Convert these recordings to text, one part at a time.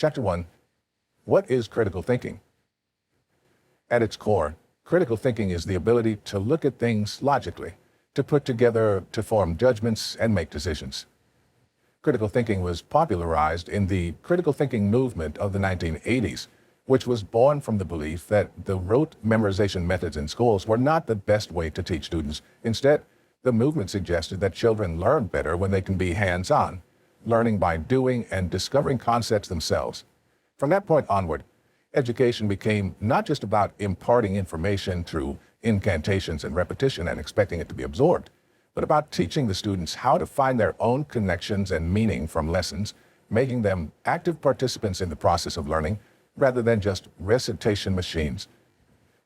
Chapter 1. What is critical thinking? At its core, critical thinking is the ability to look at things logically, to put together, to form judgments, and make decisions. Critical thinking was popularized in the critical thinking movement of the 1980s, which was born from the belief that the rote memorization methods in schools were not the best way to teach students. Instead, the movement suggested that children learn better when they can be hands-on, learning by doing and discovering concepts themselves. From that point onward, education became not just about imparting information through incantations and repetition and expecting it to be absorbed, but about teaching the students how to find their own connections and meaning from lessons, making them active participants in the process of learning rather than just recitation machines.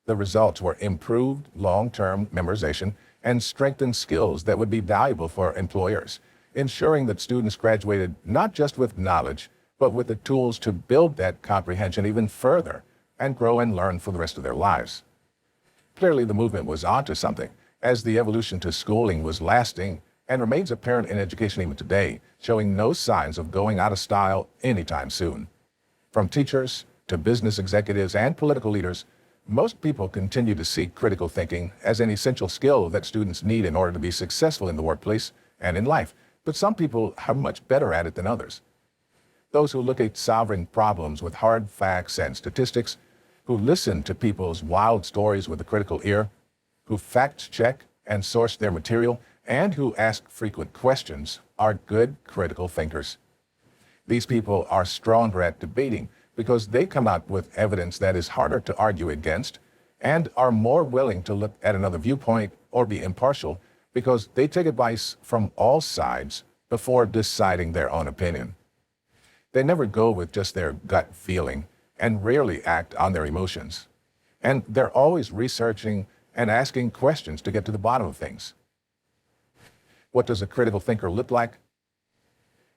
The results were improved long-term memorization and strengthened skills that would be valuable for employers, ensuring that students graduated not just with knowledge, but with the tools to build that comprehension even further and grow and learn for the rest of their lives. Clearly, the movement was onto something, as the evolution to schooling was lasting and remains apparent in education even today, showing no signs of going out of style anytime soon. From teachers to business executives and political leaders, most people continue to see critical thinking as an essential skill that students need in order to be successful in the workplace and in life, but some people are much better at it than others. Those who look at solving problems with hard facts and statistics, who listen to people's wild stories with a critical ear, who fact-check and source their material, and who ask frequent questions, are good critical thinkers. These people are stronger at debating because they come out with evidence that is harder to argue against, and are more willing to look at another viewpoint or be impartial because they take advice from all sides before deciding their own opinion. They never go with just their gut feeling and rarely act on their emotions. And they're always researching and asking questions to get to the bottom of things. What does a critical thinker look like?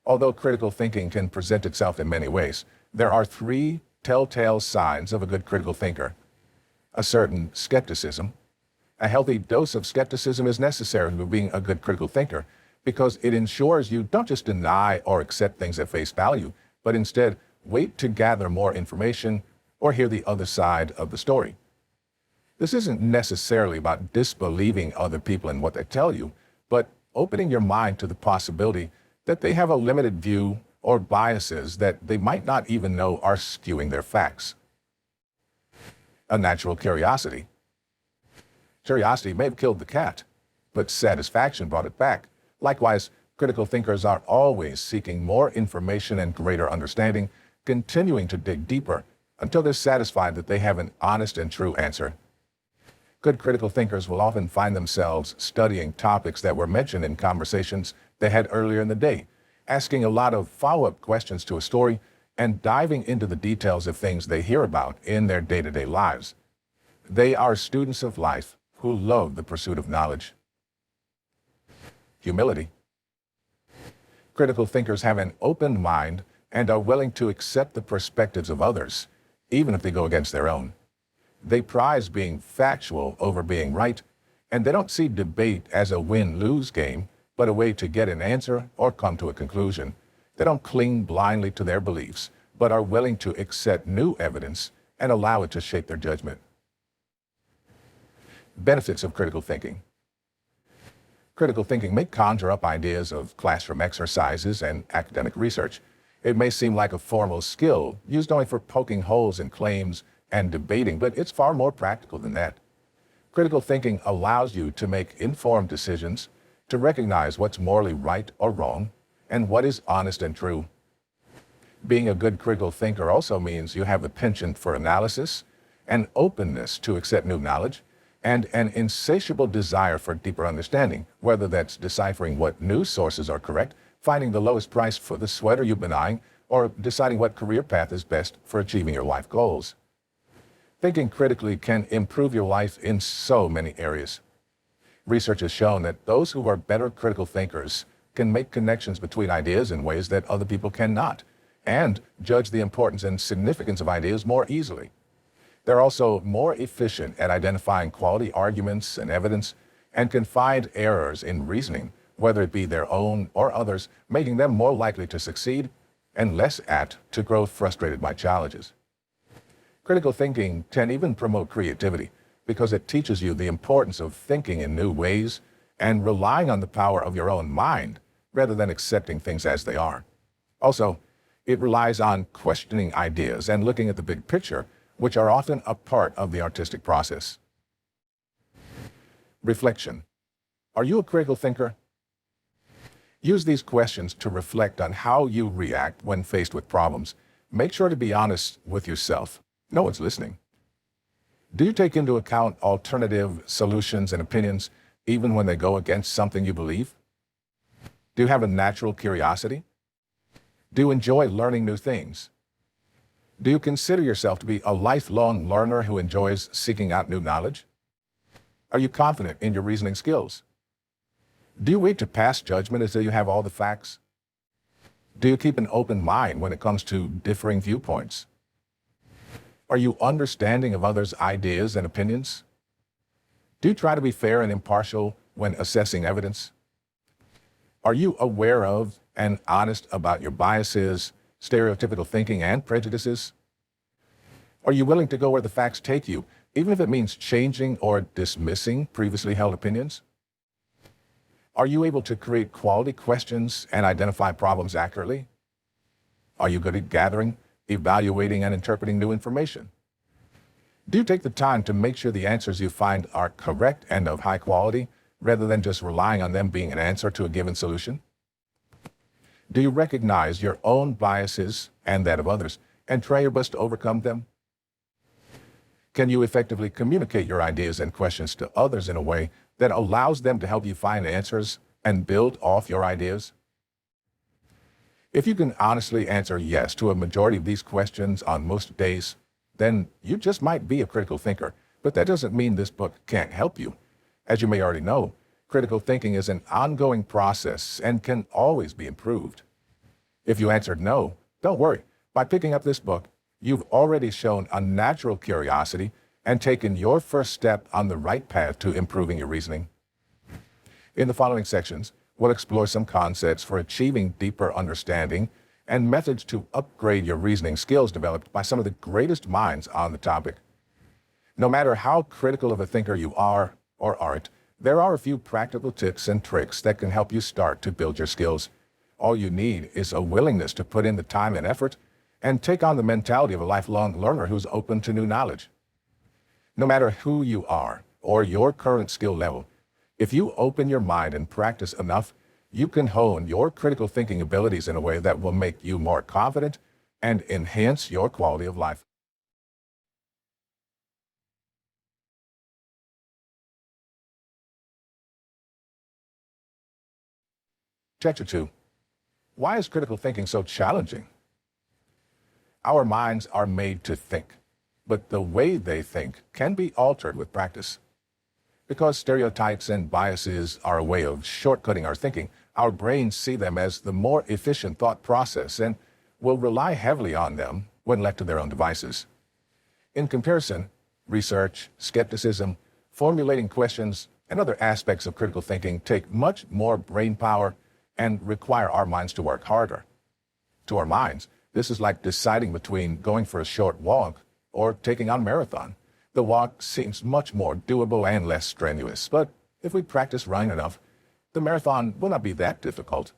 Although critical thinking can present itself in many ways, there are three telltale signs of a good critical thinker. A certain skepticism. A healthy dose of skepticism is necessary for being a good critical thinker because it ensures you don't just deny or accept things at face value, but instead wait to gather more information or hear the other side of the story. This isn't necessarily about disbelieving other people and what they tell you, but opening your mind to the possibility that they have a limited view or biases that they might not even know are skewing their facts. A natural curiosity. Curiosity may have killed the cat, but satisfaction brought it back. Likewise, critical thinkers are always seeking more information and greater understanding, continuing to dig deeper until they're satisfied that they have an honest and true answer. Good critical thinkers will often find themselves studying topics that were mentioned in conversations they had earlier in the day, asking a lot of follow-up questions to a story, and diving into the details of things they hear about in their day-to-day lives. They are students of life who love the pursuit of knowledge. Humility. Critical thinkers have an open mind and are willing to accept the perspectives of others, even if they go against their own. They prize being factual over being right, and they don't see debate as a win-lose game, but a way to get an answer or come to a conclusion. They don't cling blindly to their beliefs, but are willing to accept new evidence and allow it to shape their judgment. Benefits of critical thinking. Critical thinking may conjure up ideas of classroom exercises and academic research. It may seem like a formal skill used only for poking holes in claims and debating, but it's far more practical than that. Critical thinking allows you to make informed decisions, to recognize what's morally right or wrong, and what is honest and true. Being a good critical thinker also means you have a penchant for analysis, an openness to accept new knowledge, and an insatiable desire for deeper understanding, whether that's deciphering what news sources are correct, finding the lowest price for the sweater you've been eyeing, or deciding what career path is best for achieving your life goals. Thinking critically can improve your life in so many areas. Research has shown that those who are better critical thinkers can make connections between ideas in ways that other people cannot, and judge the importance and significance of ideas more easily. They're also more efficient at identifying quality arguments and evidence, and can find errors in reasoning, whether it be their own or others, making them more likely to succeed and less apt to grow frustrated by challenges. Critical thinking can even promote creativity because it teaches you the importance of thinking in new ways and relying on the power of your own mind rather than accepting things as they are. Also, it relies on questioning ideas and looking at the big picture, which are often a part of the artistic process. Reflection. Are you a critical thinker? Use these questions to reflect on how you react when faced with problems. Make sure to be honest with yourself. No one's listening. Do you take into account alternative solutions and opinions even when they go against something you believe? Do you have a natural curiosity? Do you enjoy learning new things? Do you consider yourself to be a lifelong learner who enjoys seeking out new knowledge? Are you confident in your reasoning skills? Do you wait to pass judgment until you have all the facts? Do you keep an open mind when it comes to differing viewpoints? Are you understanding of others' ideas and opinions? Do you try to be fair and impartial when assessing evidence? Are you aware of and honest about your biases, stereotypical thinking, and prejudices? Are you willing to go where the facts take you, even if it means changing or dismissing previously held opinions? Are you able to create quality questions and identify problems accurately? Are you good at gathering, evaluating, and interpreting new information? Do you take the time to make sure the answers you find are correct and of high quality, rather than just relying on them being an answer to a given solution? Do you recognize your own biases and that of others, and try your best to overcome them? Can you effectively communicate your ideas and questions to others in a way that allows them to help you find answers and build off your ideas? If you can honestly answer yes to a majority of these questions on most days, then you just might be a critical thinker, but that doesn't mean this book can't help you. As you may already know, critical thinking is an ongoing process and can always be improved. If you answered no, don't worry. By picking up this book, you've already shown a natural curiosity and taken your first step on the right path to improving your reasoning. In the following sections, we'll explore some concepts for achieving deeper understanding and methods to upgrade your reasoning skills developed by some of the greatest minds on the topic. No matter how critical of a thinker you are or aren't, there are a few practical tips and tricks that can help you start to build your skills. All you need is a willingness to put in the time and effort and take on the mentality of a lifelong learner who's open to new knowledge. No matter who you are or your current skill level, if you open your mind and practice enough, you can hone your critical thinking abilities in a way that will make you more confident and enhance your quality of life. Chapter 2. Why is critical thinking so challenging? Our minds are made to think, but the way they think can be altered with practice. Because stereotypes and biases are a way of shortcutting our thinking, our brains see them as the more efficient thought process and will rely heavily on them when left to their own devices. In comparison, research, skepticism, formulating questions, and other aspects of critical thinking take much more brain power and require our minds to work harder. To our minds, this is like deciding between going for a short walk or taking on a marathon. The walk seems much more doable and less strenuous, but if we practice running enough, the marathon will not be that difficult.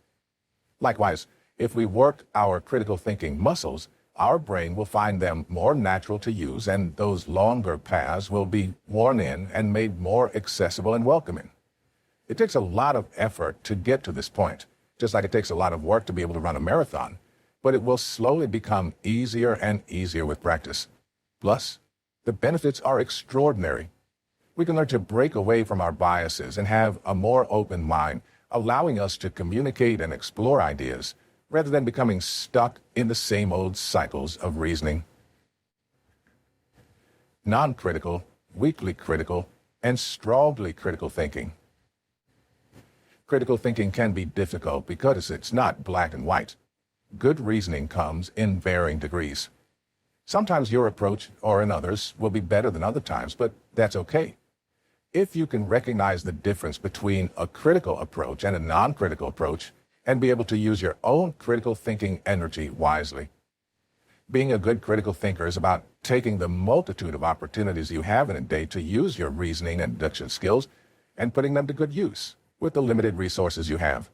Likewise, if we work our critical thinking muscles, our brain will find them more natural to use, and those longer paths will be worn in and made more accessible and welcoming. It takes a lot of effort to get to this point, just like it takes a lot of work to be able to run a marathon, but it will slowly become easier and easier with practice. Plus, the benefits are extraordinary. We can learn to break away from our biases and have a more open mind, allowing us to communicate and explore ideas, rather than becoming stuck in the same old cycles of reasoning. Non-critical, weakly critical, and strongly critical thinking. Critical thinking can be difficult because it's not black and white. Good reasoning comes in varying degrees. Sometimes your approach, or in others, will be better than other times, but that's okay. If you can recognize the difference between a critical approach and a non-critical approach, and be able to use your own critical thinking energy wisely. Being a good critical thinker is about taking the multitude of opportunities you have in a day to use your reasoning and deduction skills and putting them to good use with the limited resources you have.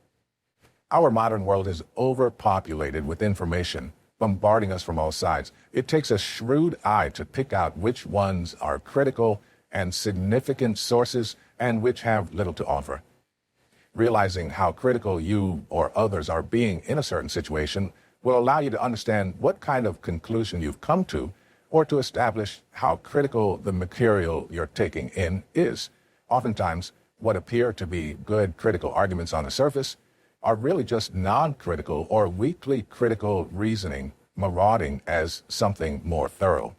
Our modern world is overpopulated with information, bombarding us from all sides. It takes a shrewd eye to pick out which ones are critical and significant sources and which have little to offer. Realizing how critical you or others are being in a certain situation will allow you to understand what kind of conclusion you've come to, or to establish how critical the material you're taking in is. Oftentimes, what appear to be good critical arguments on the surface are really just non-critical or weakly critical reasoning marauding as something more thorough.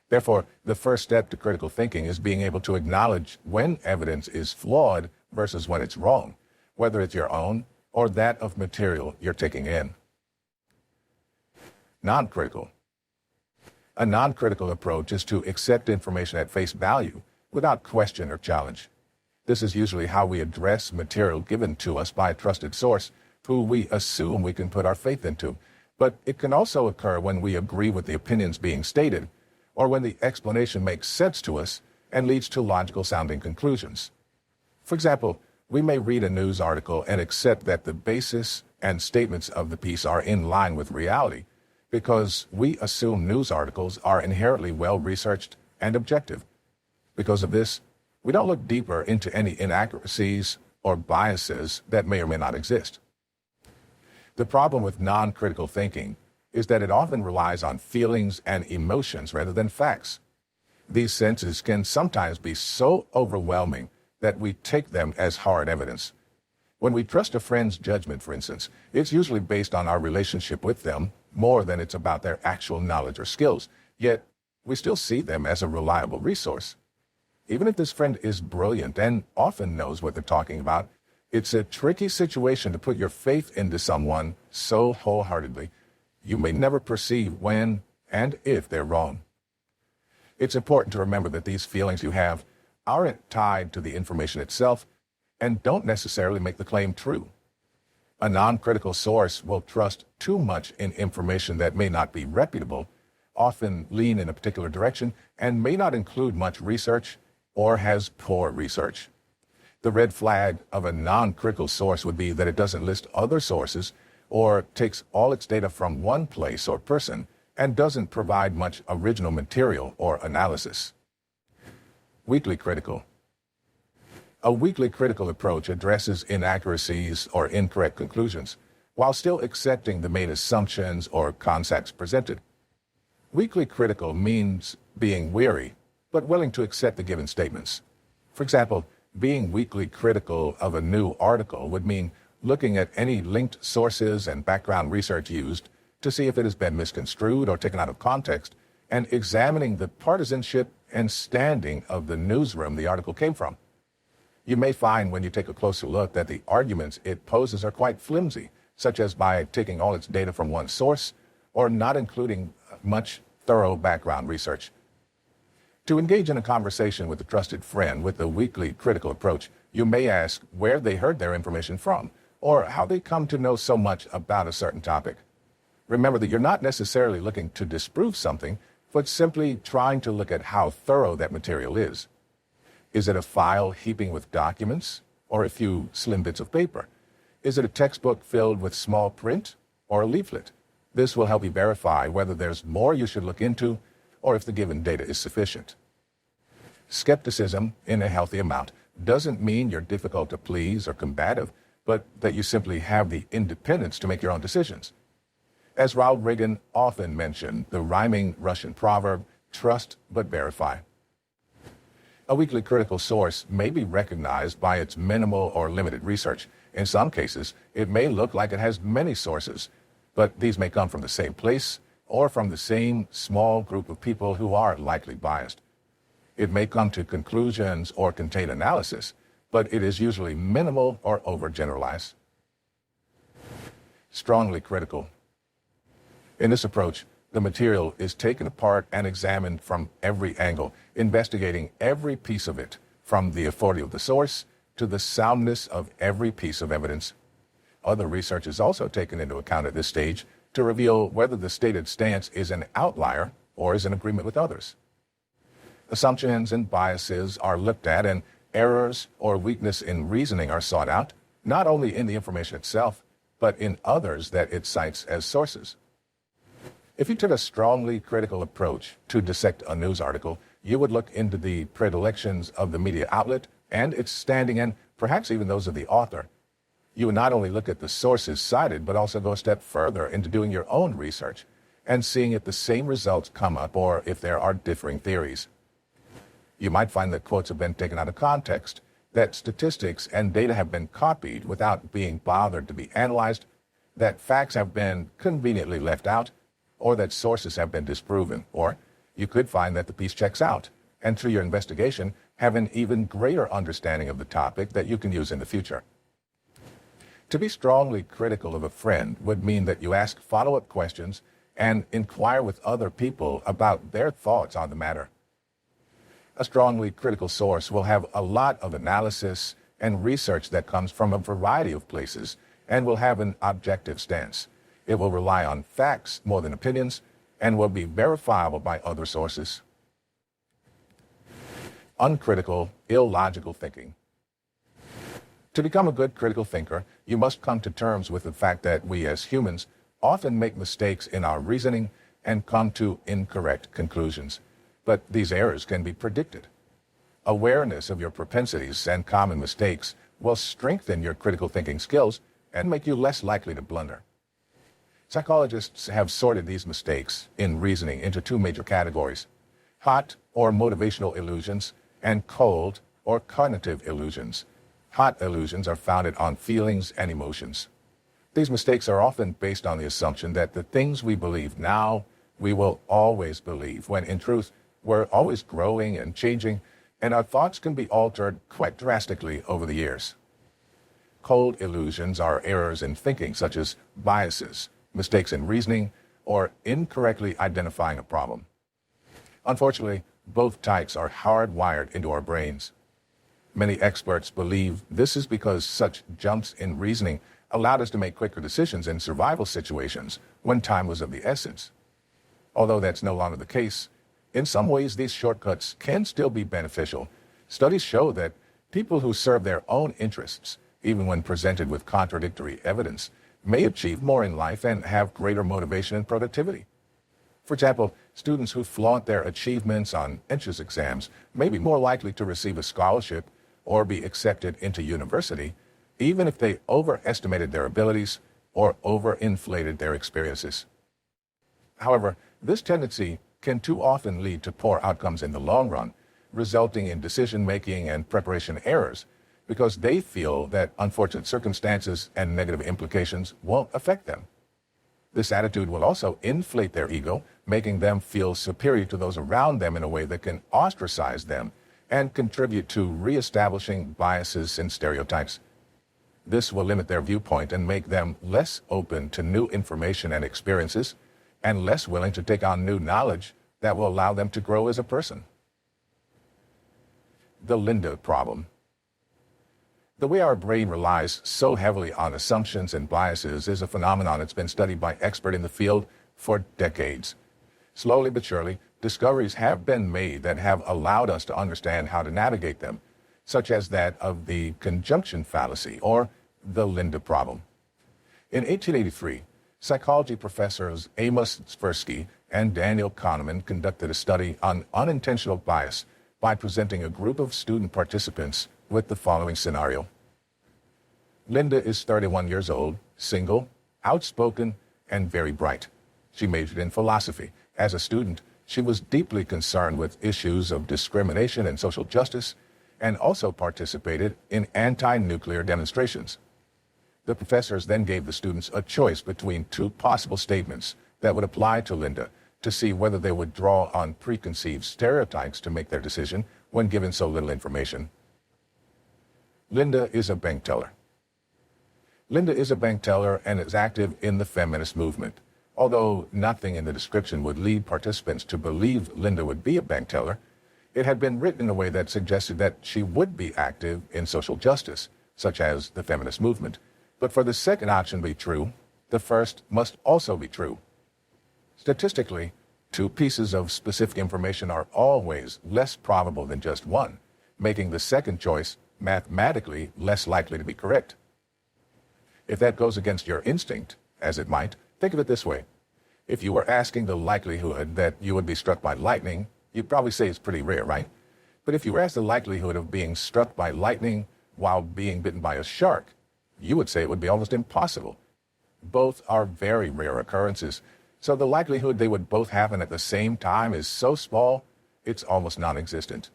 Therefore, the first step to critical thinking is being able to acknowledge when evidence is flawed versus when it's wrong, whether it's your own or that of material you're taking in. Non-critical. A non-critical approach is to accept information at face value without question or challenge. This is usually how we address material given to us by a trusted source who we assume we can put our faith into. But it can also occur when we agree with the opinions being stated, or when the explanation makes sense to us and leads to logical sounding conclusions. For example, we may read a news article and accept that the basis and statements of the piece are in line with reality, because we assume news articles are inherently well-researched and objective. Because of this, we don't look deeper into any inaccuracies or biases that may or may not exist. The problem with non-critical thinking is that it often relies on feelings and emotions rather than facts. These senses can sometimes be so overwhelming that we take them as hard evidence. When we trust a friend's judgment, for instance, it's usually based on our relationship with them more than it's about their actual knowledge or skills, yet we still see them as a reliable resource. Even if this friend is brilliant and often knows what they're talking about, it's a tricky situation to put your faith into someone so wholeheartedly. You may never perceive when and if they're wrong. It's important to remember that these feelings you have aren't tied to the information itself and don't necessarily make the claim true. A non-critical source will trust too much in information that may not be reputable, often lean in a particular direction, and may not include much research or has poor research. The red flag of a non-critical source would be that it doesn't list other sources or takes all its data from one place or person and doesn't provide much original material or analysis. Weakly critical. A weakly critical approach addresses inaccuracies or incorrect conclusions while still accepting the main assumptions or concepts presented. Weakly critical means being weary, but willing to accept the given statements. For example, being weakly critical of a new article would mean looking at any linked sources and background research used to see if it has been misconstrued or taken out of context, and examining the partisanship and standing of the newsroom the article came from. You may find when you take a closer look that the arguments it poses are quite flimsy, such as by taking all its data from one source or not including much thorough background research. To engage in a conversation with a trusted friend with a weakly critical approach, you may ask where they heard their information from or how they come to know so much about a certain topic. Remember that you're not necessarily looking to disprove something, but simply trying to look at how thorough that material is. Is it a file heaping with documents or a few slim bits of paper? Is it a textbook filled with small print or a leaflet? This will help you verify whether there's more you should look into or if the given data is sufficient. Skepticism, in a healthy amount, doesn't mean you're difficult to please or combative, but that you simply have the independence to make your own decisions. As Ronald Reagan often mentioned, the rhyming Russian proverb, trust but verify. A weakly critical source may be recognized by its minimal or limited research. In some cases, it may look like it has many sources, but these may come from the same place or from the same small group of people who are likely biased. It may come to conclusions or contain analysis, but it is usually minimal or overgeneralized. Strongly critical. In this approach, the material is taken apart and examined from every angle, investigating every piece of it, from the authority of the source to the soundness of every piece of evidence. Other research is also taken into account at this stage to reveal whether the stated stance is an outlier or is in agreement with others. Assumptions and biases are looked at, and errors or weakness in reasoning are sought out, not only in the information itself, but in others that it cites as sources. If you took a strongly critical approach to dissect a news article, you would look into the predilections of the media outlet and its standing, and perhaps even those of the author. You would not only look at the sources cited, but also go a step further into doing your own research and seeing if the same results come up or if there are differing theories. You might find that quotes have been taken out of context, that statistics and data have been copied without being bothered to be analyzed, that facts have been conveniently left out, or that sources have been disproven. Or you could find that the piece checks out, and through your investigation, have an even greater understanding of the topic that you can use in the future. To be strongly critical of a friend would mean that you ask follow-up questions and inquire with other people about their thoughts on the matter. A strongly critical source will have a lot of analysis and research that comes from a variety of places and will have an objective stance. It will rely on facts more than opinions and will be verifiable by other sources. Uncritical, illogical thinking. To become a good critical thinker, you must come to terms with the fact that we as humans often make mistakes in our reasoning and come to incorrect conclusions. But these errors can be predicted. Awareness of your propensities and common mistakes will strengthen your critical thinking skills and make you less likely to blunder. Psychologists have sorted these mistakes in reasoning into two major categories: hot or motivational illusions and cold or cognitive illusions. Hot illusions are founded on feelings and emotions. These mistakes are often based on the assumption that the things we believe now, we will always believe, when in truth, we're always growing and changing, and our thoughts can be altered quite drastically over the years. Cold illusions are errors in thinking, such as biases, mistakes in reasoning, or incorrectly identifying a problem. Unfortunately, both types are hardwired into our brains. Many experts believe this is because such jumps in reasoning allowed us to make quicker decisions in survival situations when time was of the essence. Although that's no longer the case, in some ways these shortcuts can still be beneficial. Studies show that people who serve their own interests, even when presented with contradictory evidence, may achieve more in life and have greater motivation and productivity. For example, students who flaunt their achievements on entrance exams may be more likely to receive a scholarship or be accepted into university, even if they overestimated their abilities or overinflated their experiences. However, this tendency can too often lead to poor outcomes in the long run, resulting in decision-making and preparation errors, because they feel that unfortunate circumstances and negative implications won't affect them. This attitude will also inflate their ego, making them feel superior to those around them in a way that can ostracize them and contribute to reestablishing biases and stereotypes. This will limit their viewpoint and make them less open to new information and experiences, and less willing to take on new knowledge that will allow them to grow as a person. The Linda problem. The way our brain relies so heavily on assumptions and biases is a phenomenon that's been studied by experts in the field for decades. Slowly but surely, discoveries have been made that have allowed us to understand how to navigate them, such as that of the conjunction fallacy or the Linda problem. In 1883, psychology professors Amos Tversky and Daniel Kahneman conducted a study on unintentional bias by presenting a group of student participants with the following scenario. Linda is 31 years old, single, outspoken, and very bright. She majored in philosophy. As a student, she was deeply concerned with issues of discrimination and social justice, and also participated in anti-nuclear demonstrations. The professors then gave the students a choice between two possible statements that would apply to Linda to see whether they would draw on preconceived stereotypes to make their decision when given so little information. Linda is a bank teller. Linda is a bank teller and is active in the feminist movement. Although nothing in the description would lead participants to believe Linda would be a bank teller, it had been written in a way that suggested that she would be active in social justice, such as the feminist movement, But for the second option to be true, the first must also be true. Statistically, two pieces of specific information are always less probable than just one, making the second choice mathematically less likely to be correct. If that goes against your instinct, as it might, think of it this way. If you were asking the likelihood that you would be struck by lightning, you'd probably say it's pretty rare, right? But if you were asked the likelihood of being struck by lightning while being bitten by a shark, you would say it would be almost impossible. Both are very rare occurrences, so the likelihood they would both happen at the same time is so small, it's almost non-existent.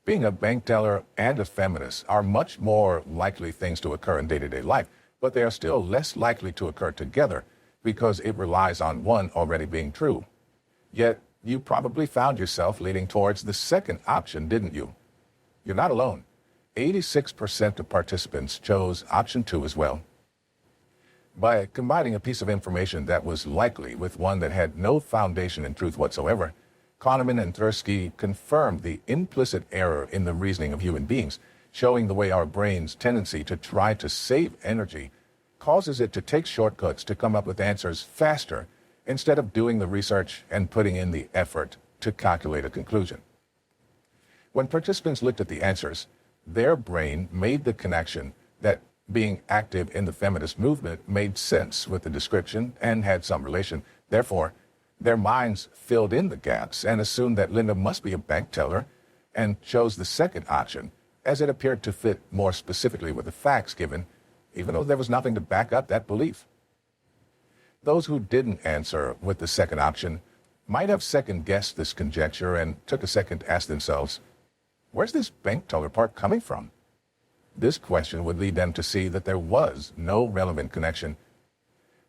Being a bank teller and a feminist are much more likely things to occur in day-to-day life, but they are still less likely to occur together because it relies on one already being true. Yet, you probably found yourself leaning towards the second option, didn't you? You're not alone. 86% of participants chose option 2 as well. By combining a piece of information that was likely with one that had no foundation in truth whatsoever, Kahneman and Tversky confirmed the implicit error in the reasoning of human beings, showing the way our brain's tendency to try to save energy causes it to take shortcuts to come up with answers faster instead of doing the research and putting in the effort to calculate a conclusion. When participants looked at the answers, their brain made the connection that being active in the feminist movement made sense with the description and had some relation. Therefore, their minds filled in the gaps and assumed that Linda must be a bank teller and chose the second option as it appeared to fit more specifically with the facts given, even though there was nothing to back up that belief. Those who didn't answer with the second option might have second-guessed this conjecture and took a second to ask themselves, where's this bank teller part coming from? This question would lead them to see that there was no relevant connection.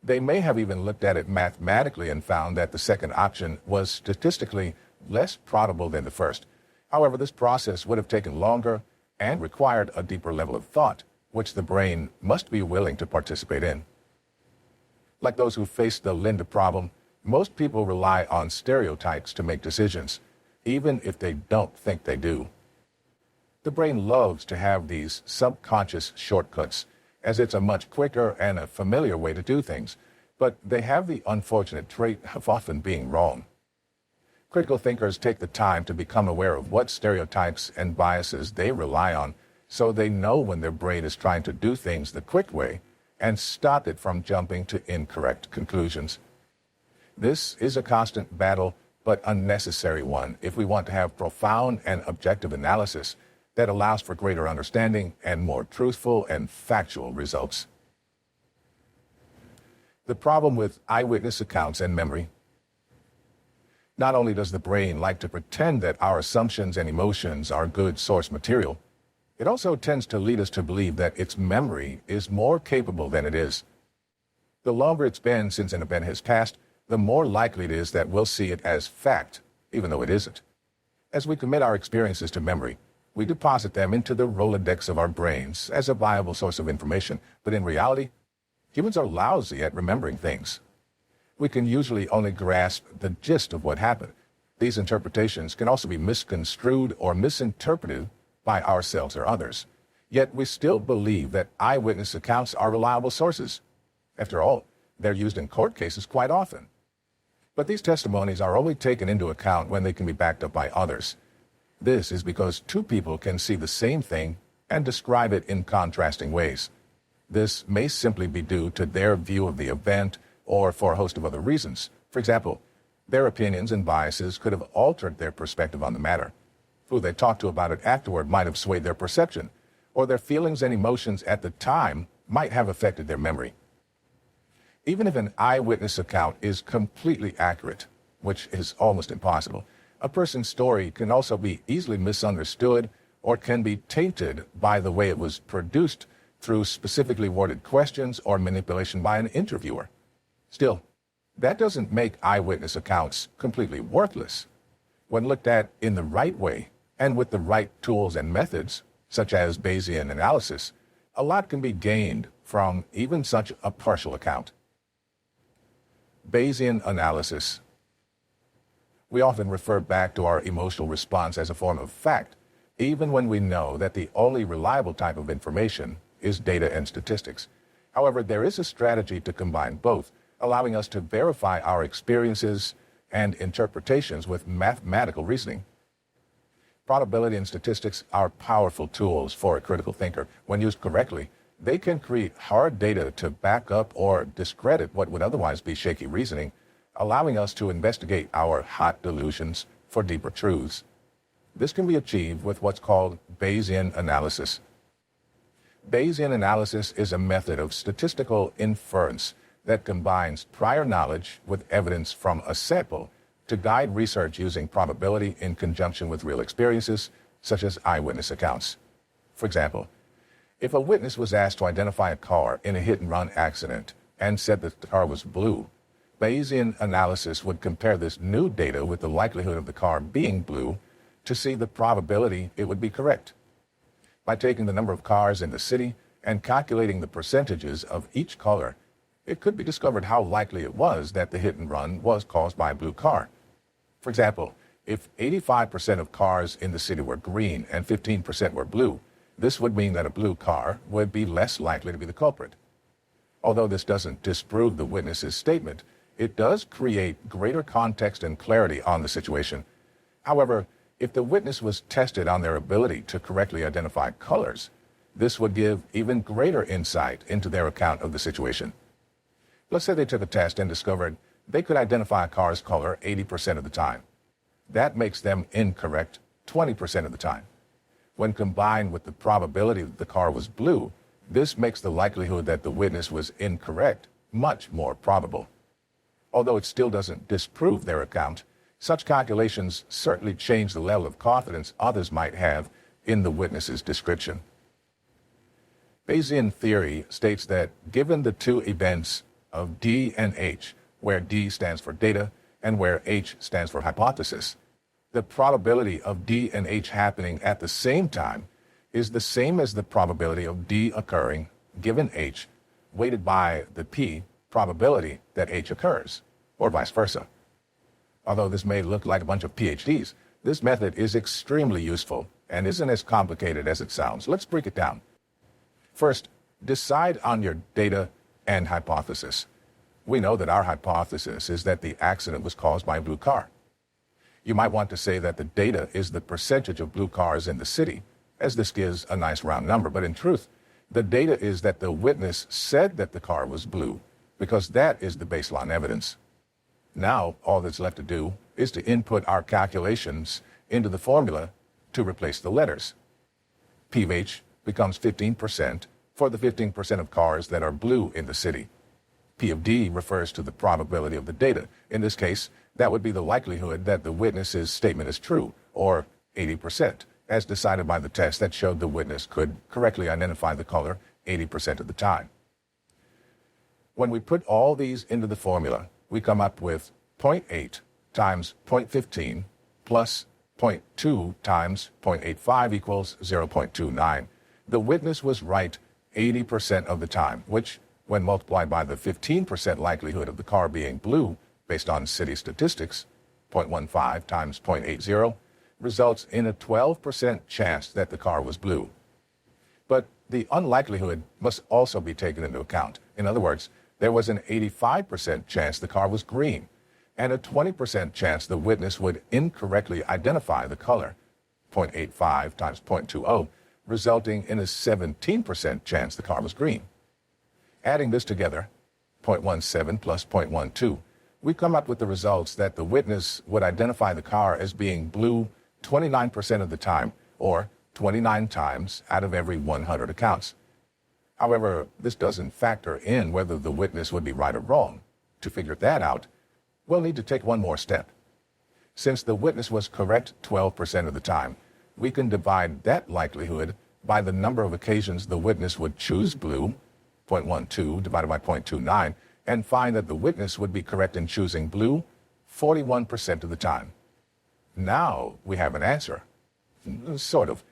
They may have even looked at it mathematically and found that the second option was statistically less probable than the first. However, this process would have taken longer and required a deeper level of thought, which the brain must be willing to participate in. Like those who face the Linda problem, most people rely on stereotypes to make decisions, even if they don't think they do. The brain loves to have these subconscious shortcuts, as it's a much quicker and a familiar way to do things, but they have the unfortunate trait of often being wrong. Critical thinkers take the time to become aware of what stereotypes and biases they rely on, so they know when their brain is trying to do things the quick way and stop it from jumping to incorrect conclusions. This is a constant battle, but unnecessary one if we want to have profound and objective analysis that allows for greater understanding and more truthful and factual results. The problem with eyewitness accounts and memory. Not only does the brain like to pretend that our assumptions and emotions are good source material, it also tends to lead us to believe that its memory is more capable than it is. The longer it's been since an event has passed, the more likely it is that we'll see it as fact, even though it isn't. As we commit our experiences to memory, we deposit them into the Rolodex of our brains as a viable source of information, but in reality, humans are lousy at remembering things. We can usually only grasp the gist of what happened. These interpretations can also be misconstrued or misinterpreted by ourselves or others. Yet we still believe that eyewitness accounts are reliable sources. After all, they're used in court cases quite often. But these testimonies are only taken into account when they can be backed up by others. This is because two people can see the same thing and describe it in contrasting ways. This may simply be due to their view of the event or for a host of other reasons. For example, their opinions and biases could have altered their perspective on the matter. Who they talked to about it afterward might have swayed their perception, or their feelings and emotions at the time might have affected their memory. Even if an eyewitness account is completely accurate, which is almost impossible, a person's story can also be easily misunderstood or can be tainted by the way it was produced through specifically worded questions or manipulation by an interviewer. Still, that doesn't make eyewitness accounts completely worthless. When looked at in the right way and with the right tools and methods, such as Bayesian analysis, a lot can be gained from even such a partial account. Bayesian analysis. We often refer back to our emotional response as a form of fact, even when we know that the only reliable type of information is data and statistics. However, there is a strategy to combine both, allowing us to verify our experiences and interpretations with mathematical reasoning. Probability and statistics are powerful tools for a critical thinker. When used correctly, they can create hard data to back up or discredit what would otherwise be shaky reasoning, allowing us to investigate our hot delusions for deeper truths. This can be achieved with what's called Bayesian analysis. Bayesian analysis is a method of statistical inference that combines prior knowledge with evidence from a sample to guide research using probability in conjunction with real experiences, such as eyewitness accounts. For example, if a witness was asked to identify a car in a hit-and-run accident and said that the car was blue, Bayesian analysis would compare this new data with the likelihood of the car being blue to see the probability it would be correct. By taking the number of cars in the city and calculating the percentages of each color, it could be discovered how likely it was that the hit-and-run was caused by a blue car. For example, if 85% of cars in the city were green and 15% were blue, this would mean that a blue car would be less likely to be the culprit. Although this doesn't disprove the witness's statement, it does create greater context and clarity on the situation. However, if the witness was tested on their ability to correctly identify colors, this would give even greater insight into their account of the situation. Let's say they took a test and discovered they could identify a car's color 80% of the time. That makes them incorrect 20% of the time. When combined with the probability that the car was blue, this makes the likelihood that the witness was incorrect much more probable. Although it still doesn't disprove their account, such calculations certainly change the level of confidence others might have in the witness's description. Bayesian theory states that given the two events of D and H, where D stands for data and where H stands for hypothesis, the probability of D and H happening at the same time is the same as the probability of D occurring given H, weighted by the P probability that H occurs, or vice versa. Although this may look like a bunch of PhDs, this method is extremely useful and isn't as complicated as it sounds. Let's break it down. First, decide on your data and hypothesis. We know that our hypothesis is that the accident was caused by a blue car. You might want to say that the data is the percentage of blue cars in the city, as this gives a nice round number, but in truth, the data is that the witness said that the car was blue, because that is the baseline evidence. Now, all that's left to do is to input our calculations into the formula to replace the letters. P of H becomes 15% for the 15% of cars that are blue in the city. P of D refers to the probability of the data. In this case, that would be the likelihood that the witness's statement is true, or 80%, as decided by the test that showed the witness could correctly identify the color 80% of the time. When we put all these into the formula, we come up with 0.8 times 0.15 plus 0.2 times 0.85 equals 0.29. The witness was right 80% of the time, which, when multiplied by the 15% likelihood of the car being blue, based on city statistics, 0.15 times 0.80, results in a 12% chance that the car was blue. But the unlikelihood must also be taken into account. In other words, there was an 85% chance the car was green, and a 20% chance the witness would incorrectly identify the color, 0.85 times 0.20, resulting in a 17% chance the car was green. Adding this together, 0.17 plus 0.12, we come up with the results that the witness would identify the car as being blue 29% of the time, or 29 times out of every 100 accounts. However, this doesn't factor in whether the witness would be right or wrong. To figure that out, we'll need to take one more step. Since the witness was correct 12% of the time, we can divide that likelihood by the number of occasions the witness would choose blue, 0.12 divided by 0.29, and find that the witness would be correct in choosing blue 41% of the time. Now we have an answer. Sort of.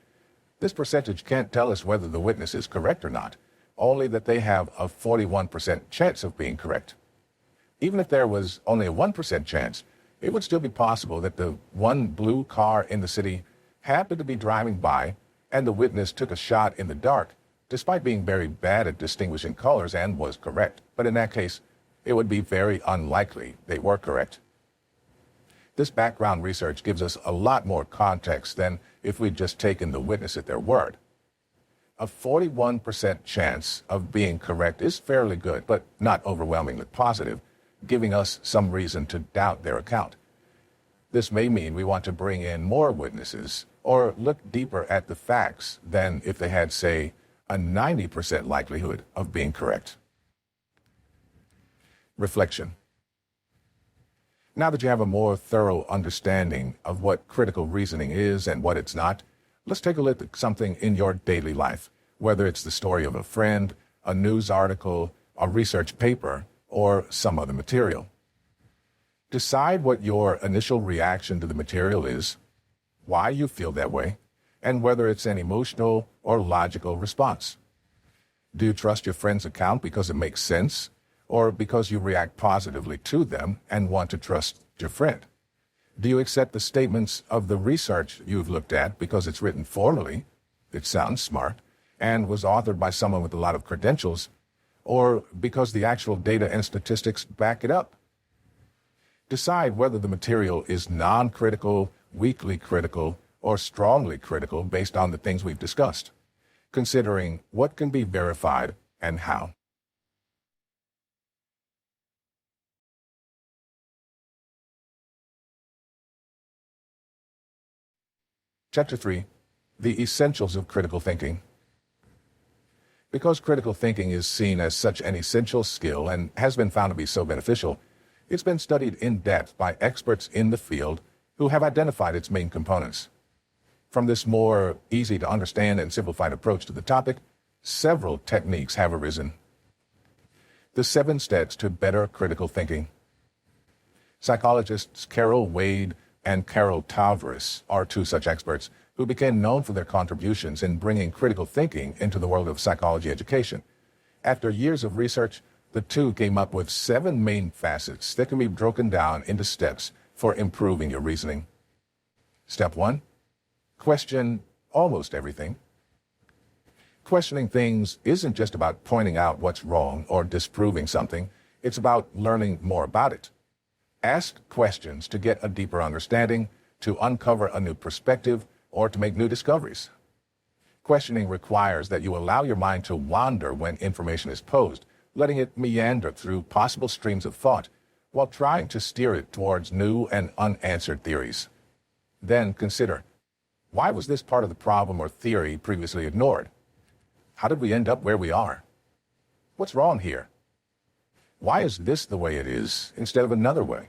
This percentage can't tell us whether the witness is correct or not, only that they have a 41% chance of being correct. Even if there was only a 1% chance, it would still be possible that the one blue car in the city happened to be driving by and the witness took a shot in the dark despite being very bad at distinguishing colors and was correct. But in that case, it would be very unlikely they were correct. This background research gives us a lot more context than if we'd just taken the witness at their word. A 41% chance of being correct is fairly good, but not overwhelmingly positive, giving us some reason to doubt their account. This may mean we want to bring in more witnesses or look deeper at the facts than if they had, say, a 90% likelihood of being correct. Reflection. Now that you have a more thorough understanding of what critical reasoning is and what it's not, let's take a look at something in your daily life, whether it's the story of a friend, a news article, a research paper, or some other material. Decide what your initial reaction to the material is, why you feel that way, and whether it's an emotional or logical response. Do you trust your friend's account because it makes sense, or because you react positively to them and want to trust your friend? Do you accept the statements of the research you've looked at because it's written formally, it sounds smart, and was authored by someone with a lot of credentials, or because the actual data and statistics back it up? Decide whether the material is non-critical, weakly critical, or strongly critical based on the things we've discussed, considering what can be verified and how. Chapter 3. The Essentials of Critical Thinking. Because critical thinking is seen as such an essential skill and has been found to be so beneficial, it's been studied in depth by experts in the field who have identified its main components. From this more easy to understand and simplified approach to the topic, several techniques have arisen. The 7 steps to better critical thinking. Psychologists Carol Wade and Carol Tavris are 2 such experts who became known for their contributions in bringing critical thinking into the world of psychology education. After years of research, the 2 came up with 7 main facets that can be broken down into steps for improving your reasoning. Step 1. Question almost everything. Questioning things isn't just about pointing out what's wrong or disproving something. It's about learning more about it. Ask questions to get a deeper understanding, to uncover a new perspective, or to make new discoveries. Questioning requires that you allow your mind to wander when information is posed, letting it meander through possible streams of thought, while trying to steer it towards new and unanswered theories. Then consider, why was this part of the problem or theory previously ignored? How did we end up where we are? What's wrong here? Why is this the way it is instead of another way?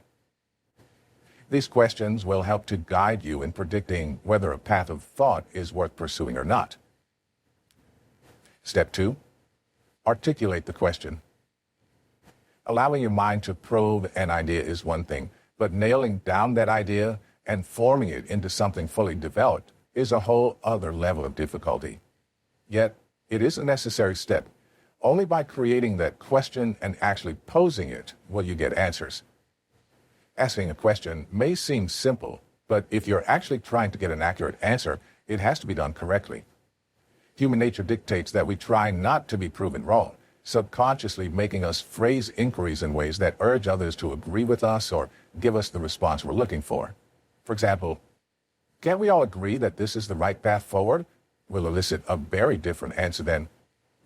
These questions will help to guide you in predicting whether a path of thought is worth pursuing or not. Step 2. Articulate the question. Allowing your mind to probe an idea is one thing, but nailing down that idea and forming it into something fully developed is a whole other level of difficulty. Yet, it is a necessary step. Only by creating that question and actually posing it will you get answers. Asking a question may seem simple, but if you're actually trying to get an accurate answer, it has to be done correctly. Human nature dictates that we try not to be proven wrong, subconsciously making us phrase inquiries in ways that urge others to agree with us or give us the response we're looking for. For example, can't we all agree that this is the right path forward? Will elicit a very different answer than,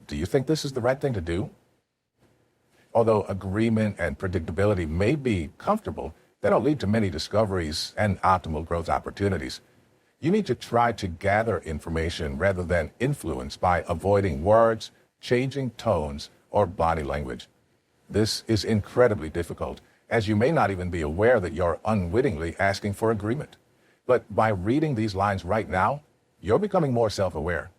do you think this is the right thing to do? Although agreement and predictability may be comfortable, they don't lead to many discoveries and optimal growth opportunities. You need to try to gather information rather than influence by avoiding words, changing tones, or body language. This is incredibly difficult, as you may not even be aware that you're unwittingly asking for agreement. But by reading these lines right now, you're becoming more self-aware.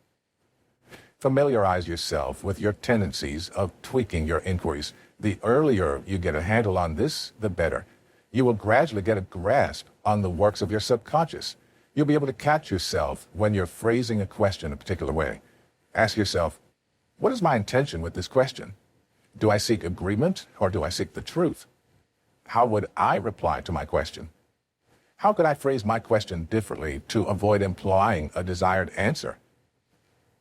Familiarize yourself with your tendencies of tweaking your inquiries. The earlier you get a handle on this, the better. You will gradually get a grasp on the works of your subconscious. You'll be able to catch yourself when you're phrasing a question a particular way. Ask yourself, what is my intention with this question? Do I seek agreement or do I seek the truth? How would I reply to my question? How could I phrase my question differently to avoid implying a desired answer?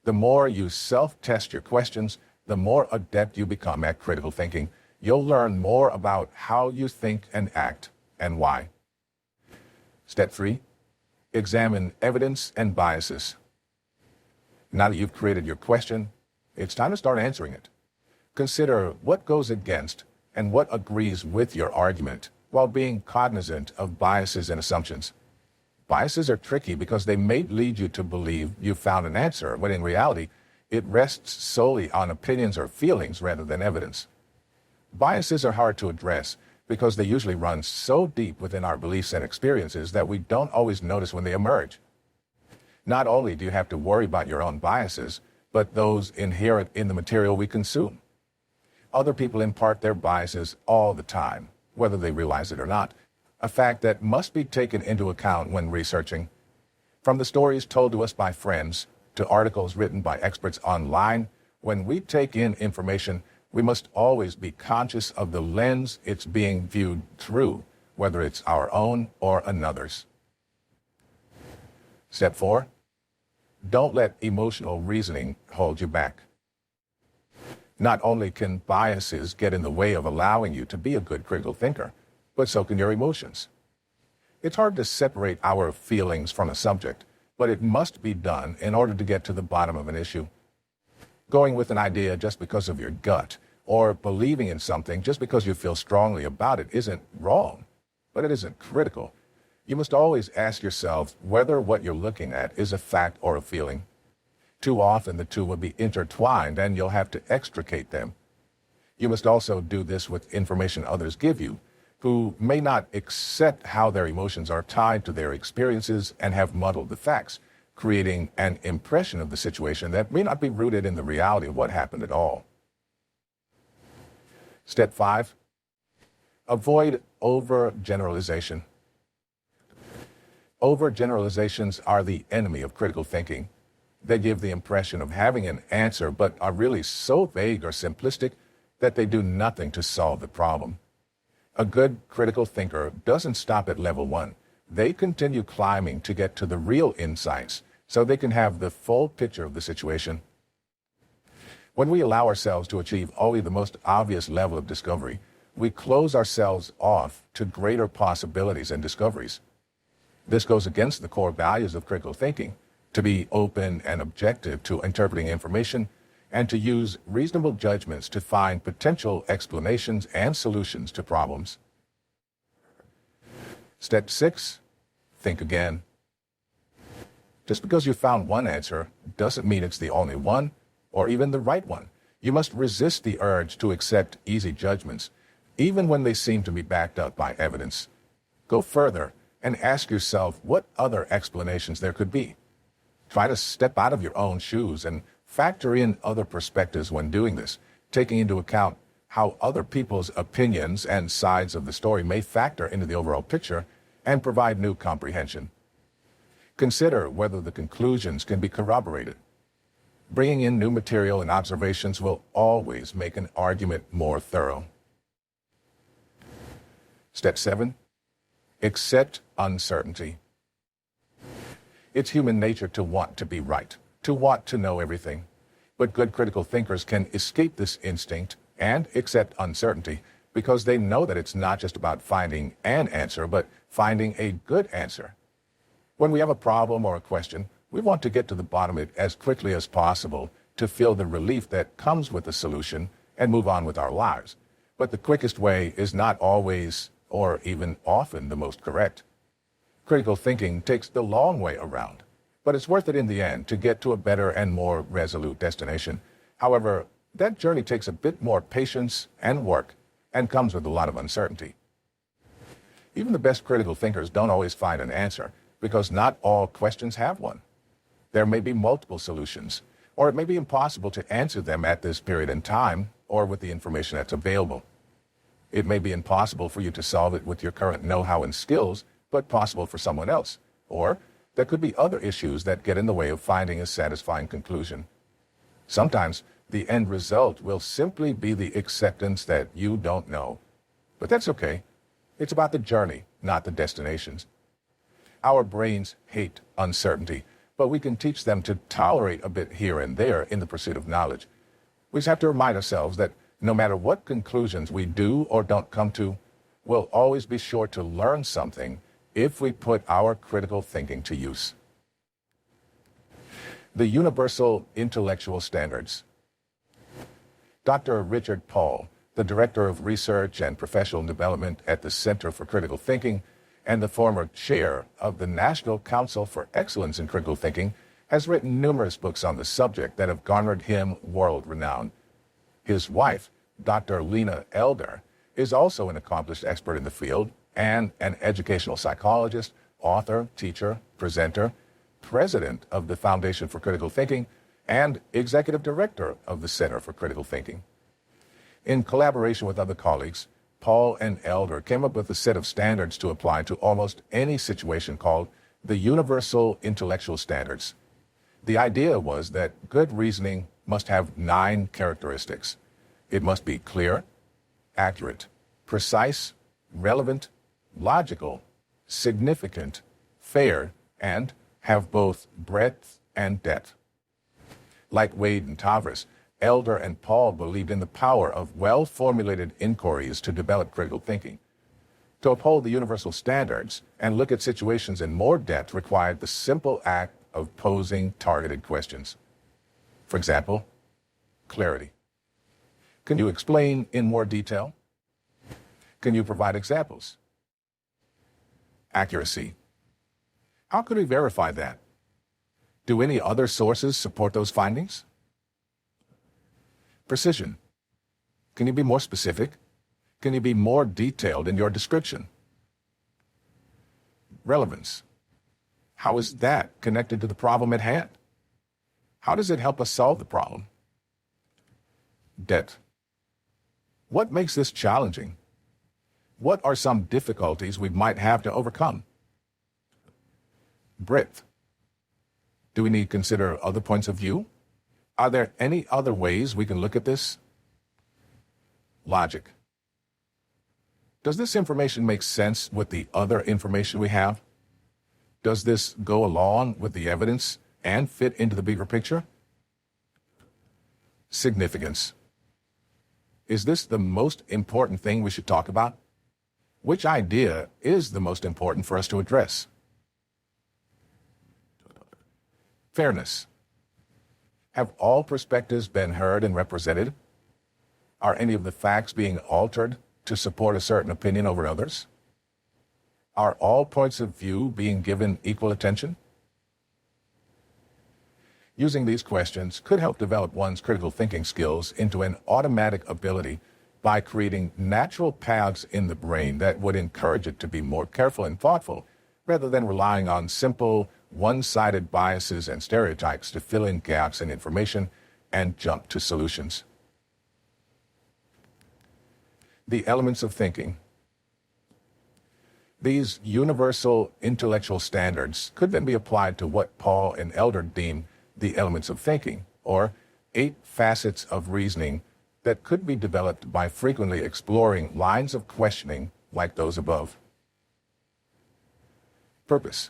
The more you self-test your questions, the more adept you become at critical thinking. You'll learn more about how you think and act and why. Step 3. Examine evidence and biases. Now that you've created your question, it's time to start answering it. Consider what goes against and what agrees with your argument while being cognizant of biases and assumptions. Biases are tricky because they may lead you to believe you found an answer, when in reality, it rests solely on opinions or feelings rather than evidence. Biases are hard to address because they usually run so deep within our beliefs and experiences that we don't always notice when they emerge. Not only do you have to worry about your own biases, but those inherent in the material we consume. Other people impart their biases all the time, whether they realize it or not, a fact that must be taken into account when researching. From the stories told to us by friends to articles written by experts online, when we take in information, we must always be conscious of the lens it's being viewed through, whether it's our own or another's. Step 4. Don't let emotional reasoning hold you back. Not only can biases get in the way of allowing you to be a good critical thinker, but so can your emotions. It's hard to separate our feelings from a subject, but it must be done in order to get to the bottom of an issue. Going with an idea just because of your gut, or believing in something just because you feel strongly about it isn't wrong, but it isn't critical. You must always ask yourself whether what you're looking at is a fact or a feeling. Too often the two will be intertwined and you'll have to extricate them. You must also do this with information others give you, who may not accept how their emotions are tied to their experiences and have muddled the facts, creating an impression of the situation that may not be rooted in the reality of what happened at all. Step 5. Avoid overgeneralization. Overgeneralizations are the enemy of critical thinking. They give the impression of having an answer, but are really so vague or simplistic that they do nothing to solve the problem. A good critical thinker doesn't stop at level 1. They continue climbing to get to the real insights so they can have the full picture of the situation. When we allow ourselves to achieve only the most obvious level of discovery, we close ourselves off to greater possibilities and discoveries. This goes against the core values of critical thinking, to be open and objective to interpreting information, and to use reasonable judgments to find potential explanations and solutions to problems. Step 6. Think again. Just because you found one answer doesn't mean it's the only one, or even the right one. You must resist the urge to accept easy judgments, even when they seem to be backed up by evidence. Go further and ask yourself what other explanations there could be. Try to step out of your own shoes and factor in other perspectives when doing this, taking into account how other people's opinions and sides of the story may factor into the overall picture and provide new comprehension. Consider whether the conclusions can be corroborated. Bringing in new material and observations will always make an argument more thorough. Step 7. Accept uncertainty. It's human nature to want to be right, to want to know everything. But good critical thinkers can escape this instinct and accept uncertainty because they know that it's not just about finding an answer, but finding a good answer. When we have a problem or a question, we want to get to the bottom of it as quickly as possible to feel the relief that comes with the solution and move on with our lives. But the quickest way is not always or even often the most correct. Critical thinking takes the long way around, but it's worth it in the end to get to a better and more resolute destination. However, that journey takes a bit more patience and work and comes with a lot of uncertainty. Even the best critical thinkers don't always find an answer because not all questions have one. There may be multiple solutions, or it may be impossible to answer them at this period in time or with the information that's available. It may be impossible for you to solve it with your current know-how and skills, but possible for someone else. Or there could be other issues that get in the way of finding a satisfying conclusion. Sometimes the end result will simply be the acceptance that you don't know. But that's okay. It's about the journey, not the destinations. Our brains hate uncertainty, but we can teach them to tolerate a bit here and there in the pursuit of knowledge. We just have to remind ourselves that no matter what conclusions we do or don't come to, we'll always be sure to learn something if we put our critical thinking to use. The universal intellectual standards. Dr. Richard Paul, the Director of Research and Professional Development at the Center for Critical Thinking and the former chair of the National Council for Excellence in Critical Thinking, has written numerous books on the subject that have garnered him world renown. His wife, Dr. Lena Elder, is also an accomplished expert in the field and an educational psychologist, author, teacher, presenter, president of the Foundation for Critical Thinking, and executive director of the Center for Critical Thinking. In collaboration with other colleagues, Paul and Elder came up with a set of standards to apply to almost any situation called the Universal Intellectual Standards. The idea was that good reasoning must have 9 characteristics. It must be clear, accurate, precise, relevant, logical, significant, fair, and have both breadth and depth. Like Wade and Tavris, Elder and Paul believed in the power of well-formulated inquiries to develop critical thinking. To uphold the universal standards and look at situations in more depth required the simple act of posing targeted questions. For example, clarity. Can you explain in more detail? Can you provide examples? Accuracy. How could we verify that? Do any other sources support those findings? Precision. Can you be more specific? Can you be more detailed in your description? Relevance. How is that connected to the problem at hand? How does it help us solve the problem? Depth. What makes this challenging? What are some difficulties we might have to overcome? Breadth. Do we need to consider other points of view? Are there any other ways we can look at this? Logic. Does this information make sense with the other information we have? Does this go along with the evidence and fit into the bigger picture? Significance. Is this the most important thing we should talk about? Which idea is the most important for us to address? Fairness. Have all perspectives been heard and represented? Are any of the facts being altered to support a certain opinion over others? Are all points of view being given equal attention? Using these questions could help develop one's critical thinking skills into an automatic ability by creating natural paths in the brain that would encourage it to be more careful and thoughtful, rather than relying on simple, one-sided biases and stereotypes to fill in gaps in information and jump to solutions. The elements of thinking. These universal intellectual standards could then be applied to what Paul and Elder deem the elements of thinking, or 8 facets of reasoning that could be developed by frequently exploring lines of questioning like those above. Purpose.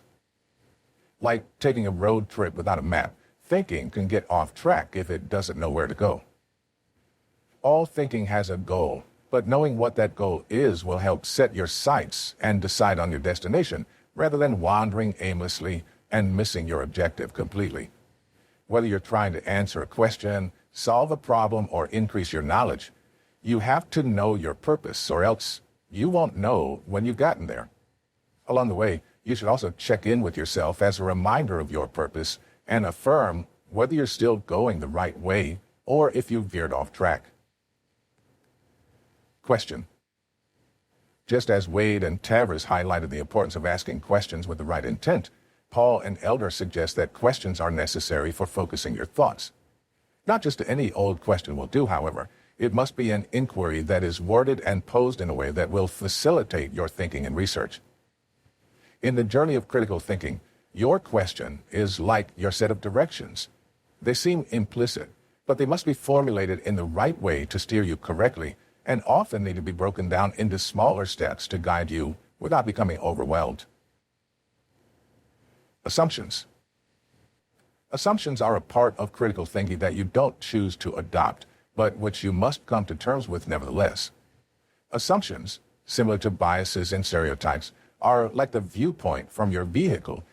Like taking a road trip without a map, thinking can get off track if it doesn't know where to go. All thinking has a goal, but knowing what that goal is will help set your sights and decide on your destination, rather than wandering aimlessly and missing your objective completely. Whether you're trying to answer a question, solve a problem, or increase your knowledge, you have to know your purpose, or else you won't know when you've gotten there. Along the way, you should also check in with yourself as a reminder of your purpose and affirm whether you're still going the right way or if you've veered off track. Question. Just as Wade and Tavris highlighted the importance of asking questions with the right intent, Paul and Elder suggest that questions are necessary for focusing your thoughts. Not just any old question will do, however. It must be an inquiry that is worded and posed in a way that will facilitate your thinking and research. In the journey of critical thinking, your question is like your set of directions. They seem implicit, but they must be formulated in the right way to steer you correctly, and often need to be broken down into smaller steps to guide you without becoming overwhelmed. Assumptions. Assumptions are a part of critical thinking that you don't choose to adopt, but which you must come to terms with nevertheless. Assumptions, similar to biases and stereotypes, are like the viewpoint from your vehicle.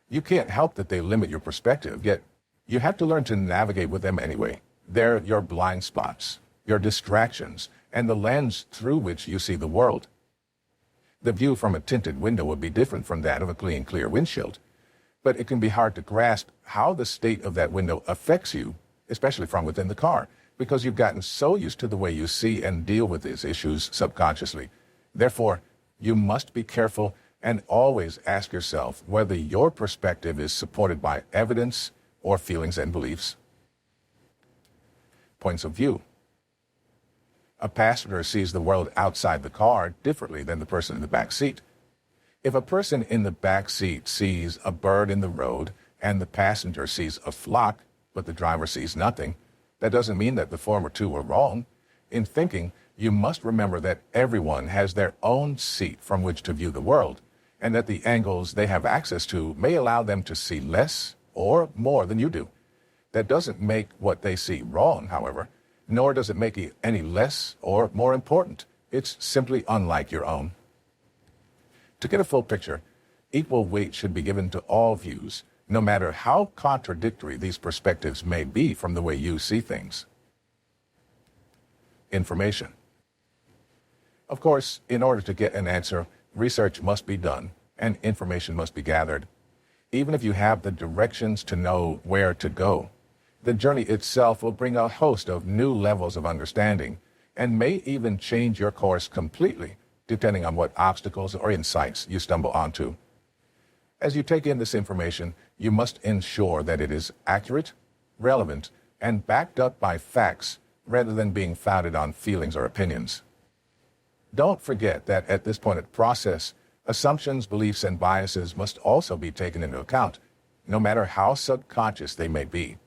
You can't help that they limit your perspective, yet you have to learn to navigate with them anyway. They're your blind spots, your distractions, and the lens through which you see the world. The view from a tinted window would be different from that of a clean, clear windshield, but it can be hard to grasp how the state of that window affects you, especially from within the car, because you've gotten so used to the way you see and deal with these issues subconsciously. Therefore, you must be careful and always ask yourself whether your perspective is supported by evidence or feelings and beliefs. Points of view. A passenger sees the world outside the car differently than the person in the back seat. If a person in the back seat sees a bird in the road and the passenger sees a flock, but the driver sees nothing, that doesn't mean that the former two are wrong. In thinking, you must remember that everyone has their own seat from which to view the world, and that the angles they have access to may allow them to see less or more than you do. That doesn't make what they see wrong, however, nor does it make it any less or more important. It's simply unlike your own. To get a full picture, equal weight should be given to all views, no matter how contradictory these perspectives may be from the way you see things. Information. Of course, in order to get an answer, research must be done and information must be gathered. Even if you have the directions to know where to go, the journey itself will bring a host of new levels of understanding and may even change your course completely, depending on what obstacles or insights you stumble onto. As you take in this information, you must ensure that it is accurate, relevant, and backed up by facts rather than being founded on feelings or opinions. Don't forget that at this point in the process, assumptions, beliefs, and biases must also be taken into account, no matter how subconscious they may be.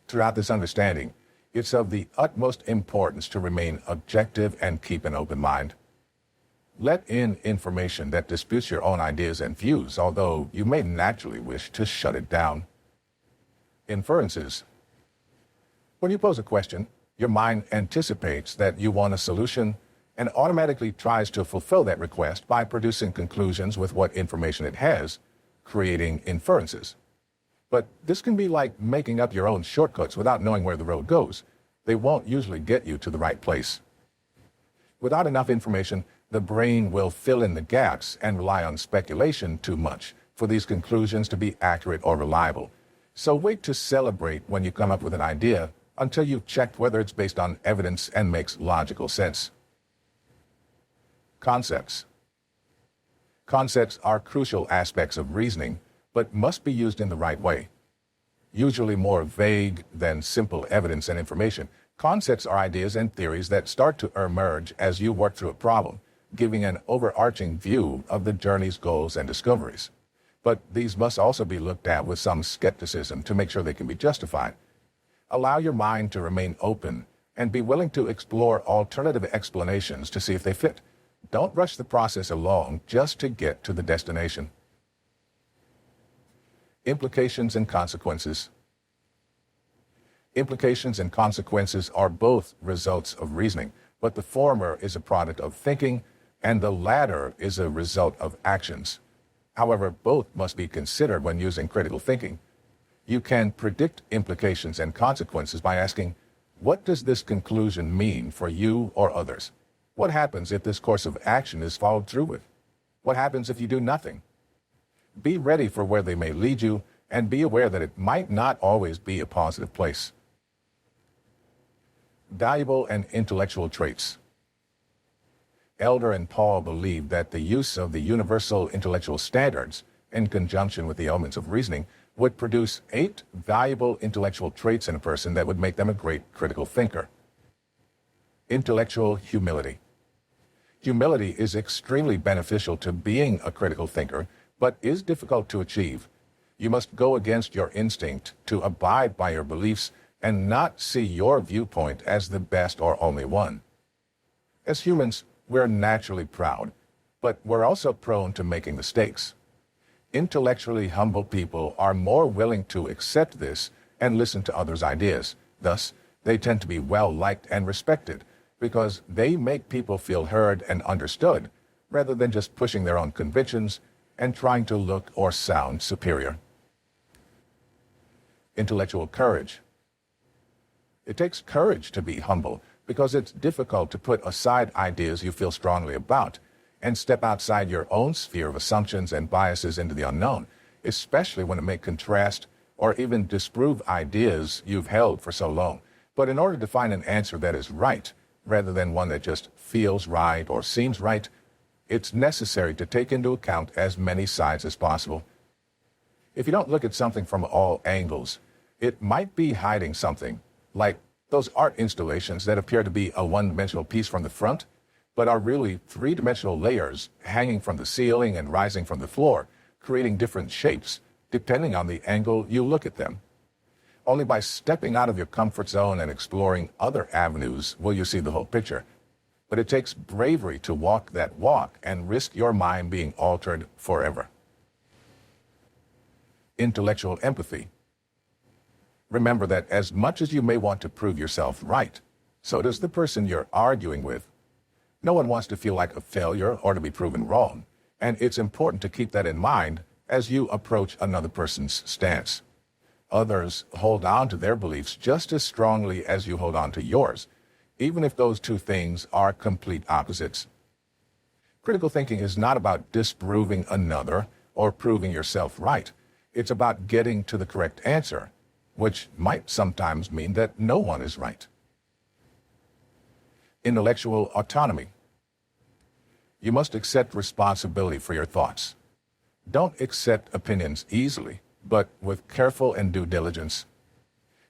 Throughout this understanding, it's of the utmost importance to remain objective and keep an open mind. Let in information that disputes your own ideas and views, although you may naturally wish to shut it down. Inferences. When you pose a question, your mind anticipates that you want a solution and automatically tries to fulfill that request by producing conclusions with what information it has, creating inferences. But this can be like making up your own shortcuts without knowing where the road goes. They won't usually get you to the right place. Without enough information, the brain will fill in the gaps and rely on speculation too much for these conclusions to be accurate or reliable. So wait to celebrate when you come up with an idea until you've checked whether it's based on evidence and makes logical sense. Concepts. Concepts are crucial aspects of reasoning, but must be used in the right way. Usually more vague than simple evidence and information, concepts are ideas and theories that start to emerge as you work through a problem, giving an overarching view of the journey's goals and discoveries. But these must also be looked at with some skepticism to make sure they can be justified. Allow your mind to remain open and be willing to explore alternative explanations to see if they fit. Don't rush the process along just to get to the destination. Implications and consequences. Implications and consequences are both results of reasoning, but the former is a product of thinking and the latter is a result of actions. However, both must be considered when using critical thinking. You can predict implications and consequences by asking, what does this conclusion mean for you or others? What happens if this course of action is followed through with? What happens if you do nothing? Be ready for where they may lead you and be aware that it might not always be a positive place. Valuable and intellectual traits. Elder and Paul believed that the use of the universal intellectual standards, in conjunction with the elements of reasoning, would produce 8 valuable intellectual traits in a person that would make them a great critical thinker. Intellectual humility. Humility is extremely beneficial to being a critical thinker, but is difficult to achieve. You must go against your instinct to abide by your beliefs and not see your viewpoint as the best or only one. As humans, we're naturally proud, but we're also prone to making mistakes. Intellectually humble people are more willing to accept this and listen to others' ideas. Thus, they tend to be well liked and respected because they make people feel heard and understood rather than just pushing their own convictions and trying to look or sound superior. Intellectual courage. It takes courage to be humble because it's difficult to put aside ideas you feel strongly about and step outside your own sphere of assumptions and biases into the unknown, especially when it may contrast or even disprove ideas you've held for so long. But in order to find an answer that is right, rather than one that just feels right or seems right, it's necessary to take into account as many sides as possible. If you don't look at something from all angles, it might be hiding something, like those art installations that appear to be a one-dimensional piece from the front, but are really three-dimensional layers hanging from the ceiling and rising from the floor, creating different shapes, depending on the angle you look at them. Only by stepping out of your comfort zone and exploring other avenues will you see the whole picture. But it takes bravery to walk that walk and risk your mind being altered forever. Intellectual empathy. Remember that as much as you may want to prove yourself right, so does the person you're arguing with. No one wants to feel like a failure or to be proven wrong, and it's important to keep that in mind as you approach another person's stance. Others hold on to their beliefs just as strongly as you hold on to yours, even if those two things are complete opposites. Critical thinking is not about disproving another or proving yourself right. It's about getting to the correct answer, which might sometimes mean that no one is right. Intellectual autonomy. You must accept responsibility for your thoughts. Don't accept opinions easily, but with careful and due diligence.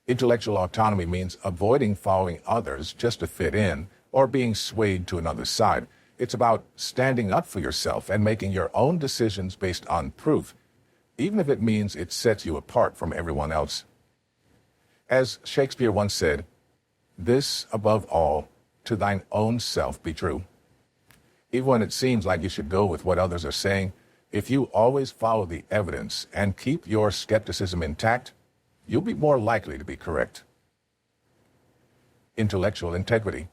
Intellectual autonomy means avoiding following others just to fit in or being swayed to another side. It's about standing up for yourself and making your own decisions based on proof, even if it means it sets you apart from everyone else. As Shakespeare once said, "This above all, to thine own self be true." Even when it seems like you should go with what others are saying, if you always follow the evidence and keep your skepticism intact, you'll be more likely to be correct. Intellectual integrity.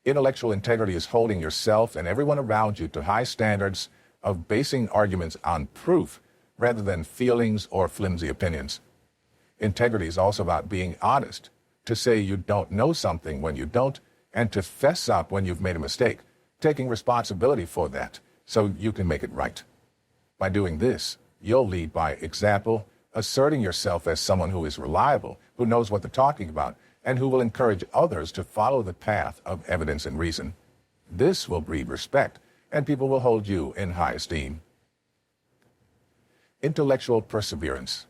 Intellectual integrity is holding yourself and everyone around you to high standards of basing arguments on proof rather than feelings or flimsy opinions. Integrity is also about being honest, to say you don't know something when you don't, and to fess up when you've made a mistake, taking responsibility for that so you can make it right. By doing this, you'll lead by example, asserting yourself as someone who is reliable, who knows what they're talking about, and who will encourage others to follow the path of evidence and reason. This will breed respect, and people will hold you in high esteem. Intellectual perseverance.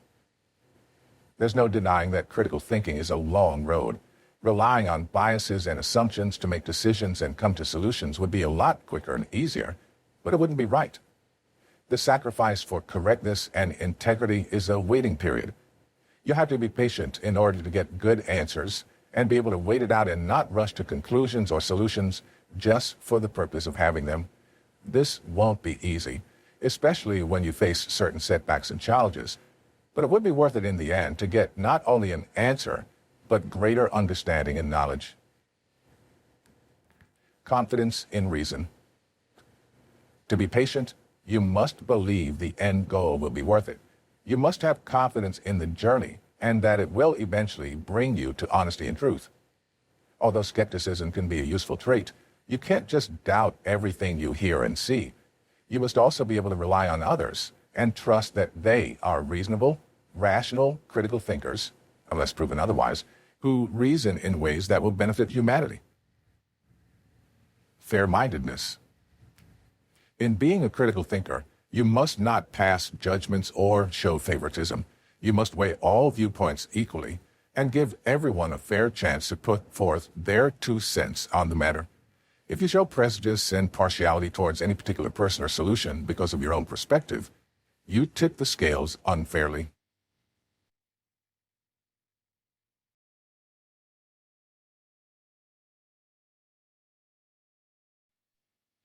There's no denying that critical thinking is a long road. Relying on biases and assumptions to make decisions and come to solutions would be a lot quicker and easier, but it wouldn't be right. The sacrifice for correctness and integrity is a waiting period. You have to be patient in order to get good answers and be able to wait it out and not rush to conclusions or solutions just for the purpose of having them. This won't be easy, especially when you face certain setbacks and challenges. But it would be worth it in the end to get not only an answer, but greater understanding and knowledge. Confidence in reason. To be patient, you must believe the end goal will be worth it. You must have confidence in the journey and that it will eventually bring you to honesty and truth. Although skepticism can be a useful trait, you can't just doubt everything you hear and see. You must also be able to rely on others and trust that they are reasonable, rational, critical thinkers, unless proven otherwise, who reason in ways that will benefit humanity. Fair-mindedness. In being a critical thinker, you must not pass judgments or show favoritism. You must weigh all viewpoints equally and give everyone a fair chance to put forth their 2 cents on the matter. If you show prejudice and partiality towards any particular person or solution because of your own perspective, you tip the scales unfairly.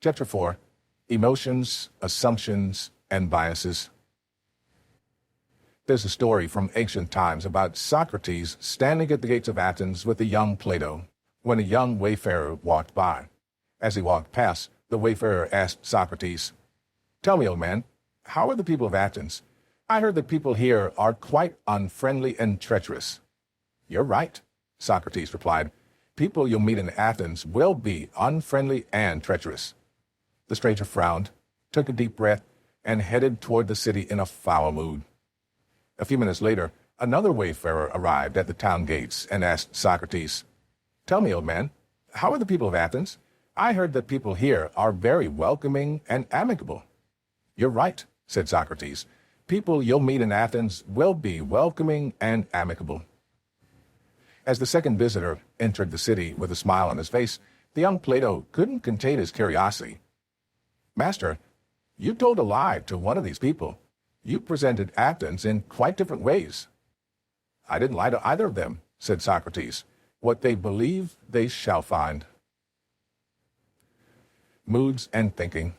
Chapter 4. Emotions, Assumptions, and biases. There's a story from ancient times about Socrates standing at the gates of Athens with a young Plato when a young wayfarer walked by. As he walked past, the wayfarer asked Socrates, "Tell me, old man, how are the people of Athens? I heard that people here are quite unfriendly and treacherous." "You're right," Socrates replied. "People you'll meet in Athens will be unfriendly and treacherous." The stranger frowned, took a deep breath, and headed toward the city in a foul mood. A few minutes later, another wayfarer arrived at the town gates and asked Socrates, "Tell me, old man, how are the people of Athens? I heard that people here are very welcoming and amicable." "You're right," said Socrates. "People you'll meet in Athens will be welcoming and amicable." As the second visitor entered the city with a smile on his face, the young Plato couldn't contain his curiosity. "Master, you told a lie to one of these people. You presented Athens in quite different ways." "I didn't lie to either of them," said Socrates. "What they believe, they shall find." Moods and thinking.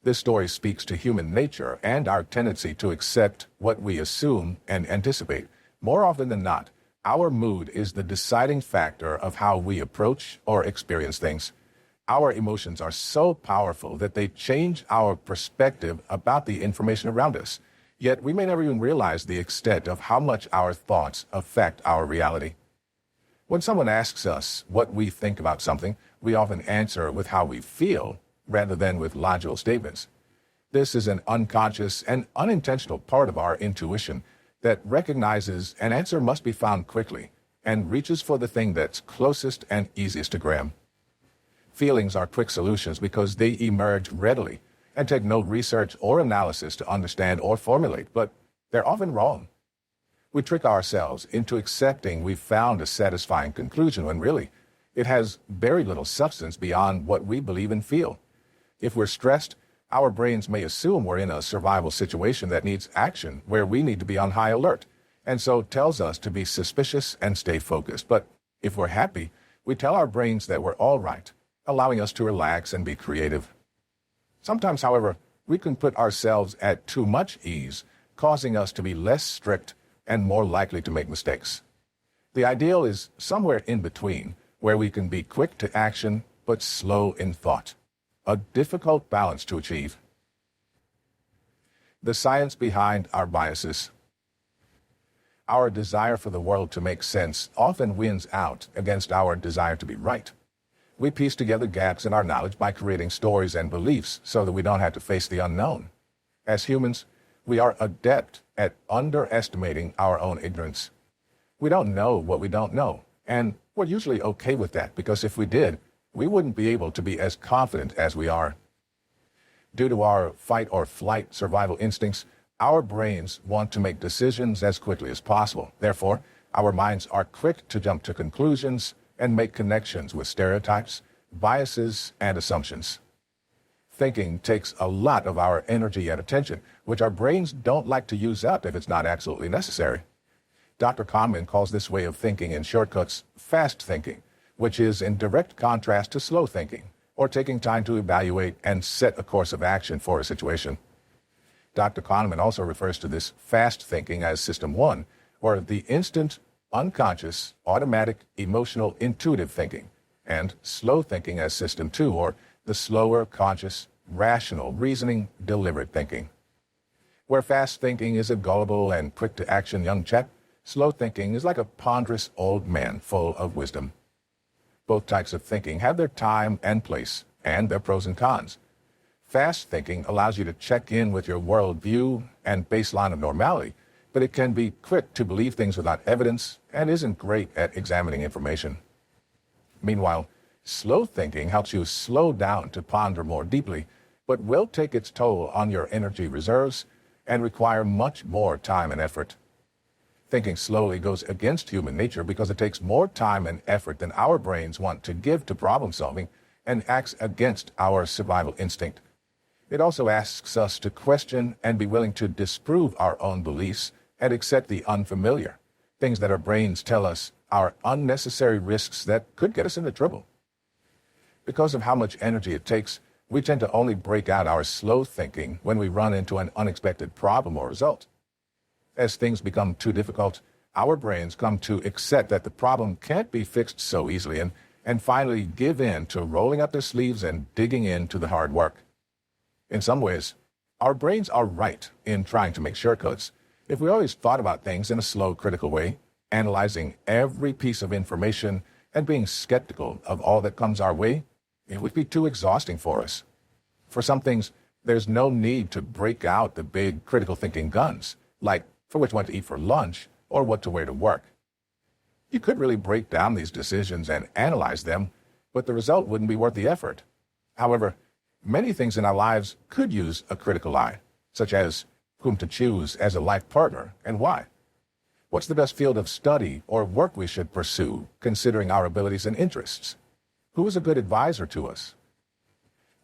This story speaks to human nature and our tendency to accept what we assume and anticipate. More often than not, our mood is the deciding factor of how we approach or experience things. Our emotions are so powerful that they change our perspective about the information around us. Yet we may never even realize the extent of how much our thoughts affect our reality. When someone asks us what we think about something, we often answer with how we feel rather than with logical statements. This is an unconscious and unintentional part of our intuition that recognizes an answer must be found quickly and reaches for the thing that's closest and easiest to grab. Feelings are quick solutions because they emerge readily and take no research or analysis to understand or formulate, but they're often wrong. We trick ourselves into accepting we've found a satisfying conclusion when really it has very little substance beyond what we believe and feel. If we're stressed, our brains may assume we're in a survival situation that needs action, where we need to be on high alert, and so tells us to be suspicious and stay focused. But if we're happy, we tell our brains that we're all right, allowing us to relax and be creative. Sometimes, however, we can put ourselves at too much ease, causing us to be less strict and more likely to make mistakes. The ideal is somewhere in between, where we can be quick to action but slow in thought. A difficult balance to achieve. The science behind our biases. Our desire for the world to make sense often wins out against our desire to be right. We piece together gaps in our knowledge by creating stories and beliefs so that we don't have to face the unknown. As humans, we are adept at underestimating our own ignorance. We don't know what we don't know, and we're usually okay with that because if we did, we wouldn't be able to be as confident as we are. Due to our fight or flight survival instincts, our brains want to make decisions as quickly as possible. Therefore, our minds are quick to jump to conclusions and make connections with stereotypes, biases, and assumptions. Thinking takes a lot of our energy and attention, which our brains don't like to use up if it's not absolutely necessary. Dr. Kahneman calls this way of thinking in shortcuts fast thinking, which is in direct contrast to slow thinking, or taking time to evaluate and set a course of action for a situation. Dr. Kahneman also refers to this fast thinking as System 1, or the instant, unconscious, automatic, emotional, intuitive thinking, and slow thinking as System 2, or the slower, conscious, rational, reasoning, deliberate thinking. Where fast thinking is a gullible and quick-to-action young chap, slow thinking is like a ponderous old man full of wisdom. Both types of thinking have their time and place, and their pros and cons. Fast thinking allows you to check in with your worldview and baseline of normality, but it can be quick to believe things without evidence and isn't great at examining information. Meanwhile, slow thinking helps you slow down to ponder more deeply, but will take its toll on your energy reserves and require much more time and effort. Thinking slowly goes against human nature because it takes more time and effort than our brains want to give to problem solving and acts against our survival instinct. It also asks us to question and be willing to disprove our own beliefs and accept the unfamiliar, things that our brains tell us are unnecessary risks that could get us into trouble. Because of how much energy it takes, We tend to only break out our slow thinking when we run into an unexpected problem or result. As things become too difficult, our brains come to accept that the problem can't be fixed so easily and finally give in to rolling up their sleeves and digging into the hard work. In some ways, our brains are right in trying to make shortcuts. If we always thought about things in a slow, critical way, analyzing every piece of information and being skeptical of all that comes our way, it would be too exhausting for us. For some things, there's no need to break out the big critical thinking guns, like for which one to eat for lunch or what to wear to work. You could really break down these decisions and analyze them, but the result wouldn't be worth the effort. However, many things in our lives could use a critical eye, such as whom to choose as a life partner and why. What's the best field of study or work we should pursue, considering our abilities and interests? Who is a good advisor to us?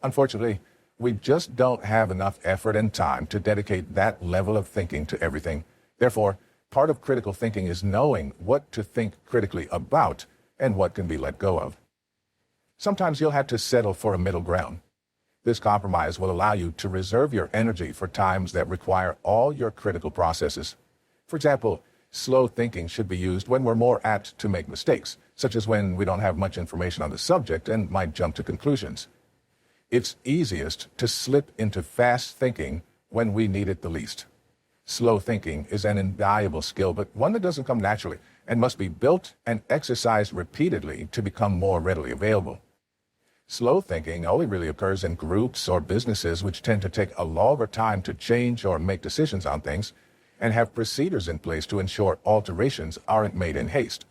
Unfortunately, we just don't have enough effort and time to dedicate that level of thinking to everything. Therefore, part of critical thinking is knowing what to think critically about and what can be let go of. Sometimes you'll have to settle for a middle ground. This compromise will allow you to reserve your energy for times that require all your critical processes. For example, slow thinking should be used when we're more apt to make mistakes, such as when we don't have much information on the subject and might jump to conclusions. It's easiest to slip into fast thinking when we need it the least. Slow thinking is an invaluable skill, but one that doesn't come naturally and must be built and exercised repeatedly to become more readily available. Slow thinking only really occurs in groups or businesses which tend to take a longer time to change or make decisions on things and have procedures in place to ensure alterations aren't made in haste.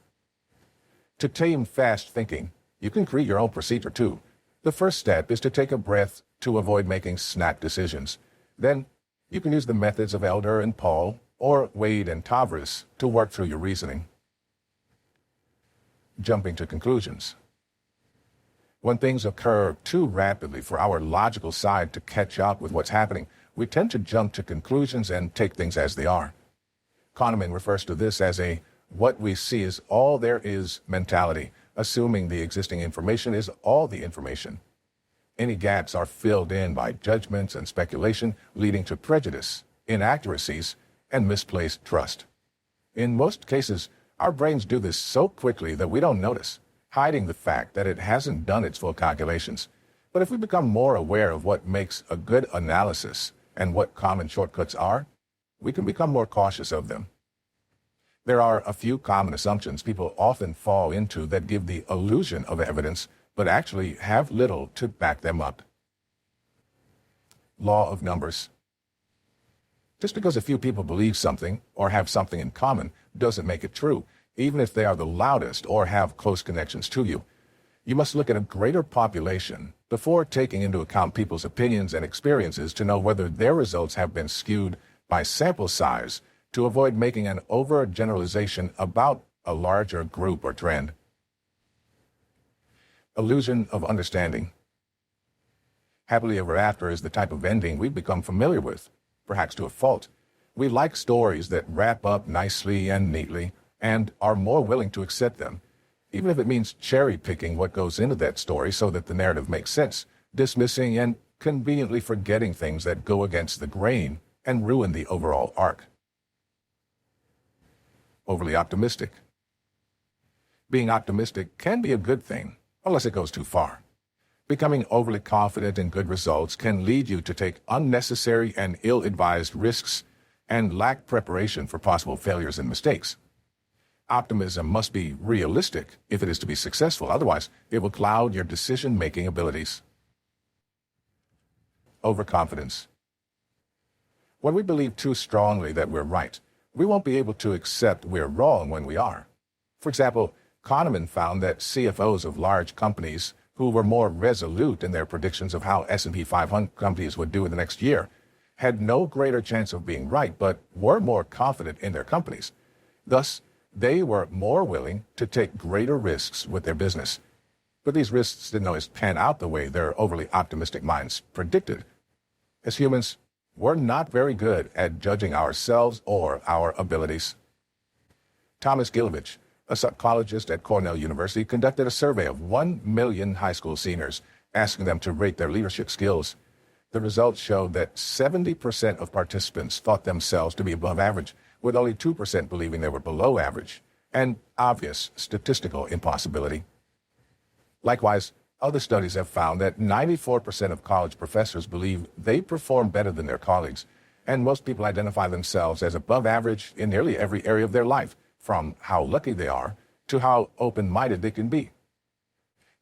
To tame fast thinking, you can create your own procedure too. The first step is to take a breath to avoid making snap decisions. Then, you can use the methods of Elder and Paul or Wade and Tavris to work through your reasoning. Jumping to conclusions. When things occur too rapidly for our logical side to catch up with what's happening, we tend to jump to conclusions and take things as they are. Kahneman refers to this as a what we see is all there is mentality, assuming the existing information is all the information. Any gaps are filled in by judgments and speculation, leading to prejudice, inaccuracies, and misplaced trust. In most cases, our brains do this so quickly that we don't notice, hiding the fact that it hasn't done its full calculations. But if we become more aware of what makes a good analysis and what common shortcuts are, we can become more cautious of them. There are a few common assumptions people often fall into that give the illusion of evidence, but actually have little to back them up. Law of numbers. Just because a few people believe something or have something in common doesn't make it true, even if they are the loudest or have close connections to you. You must look at a greater population before taking into account people's opinions and experiences to know whether their results have been skewed by sample size to avoid making an overgeneralization about a larger group or trend. Illusion of understanding. Happily ever after is the type of ending we've become familiar with, perhaps to a fault. We like stories that wrap up nicely and neatly and are more willing to accept them, even if it means cherry-picking what goes into that story so that the narrative makes sense, dismissing and conveniently forgetting things that go against the grain and ruin the overall arc. Overly optimistic. Being optimistic can be a good thing, unless it goes too far. Becoming overly confident in good results can lead you to take unnecessary and ill-advised risks and lack preparation for possible failures and mistakes. Optimism must be realistic if it is to be successful, otherwise it will cloud your decision-making abilities. Overconfidence. When we believe too strongly that we're right, we won't be able to accept we're wrong when we are. For example, Kahneman found that CFOs of large companies who were more resolute in their predictions of how S&P 500 companies would do in the next year had no greater chance of being right, but were more confident in their companies. Thus, they were more willing to take greater risks with their business. But these risks didn't always pan out the way their overly optimistic minds predicted. As humans, we're not very good at judging ourselves or our abilities. Thomas Gilovich, a psychologist at Cornell University, conducted a survey of 1 million high school seniors asking them to rate their leadership skills. The results showed that 70% of participants thought themselves to be above average, with only 2% believing they were below average, an obvious statistical impossibility. Likewise, other studies have found that 94% of college professors believe they perform better than their colleagues, and most people identify themselves as above average in nearly every area of their life, from how lucky they are to how open-minded they can be.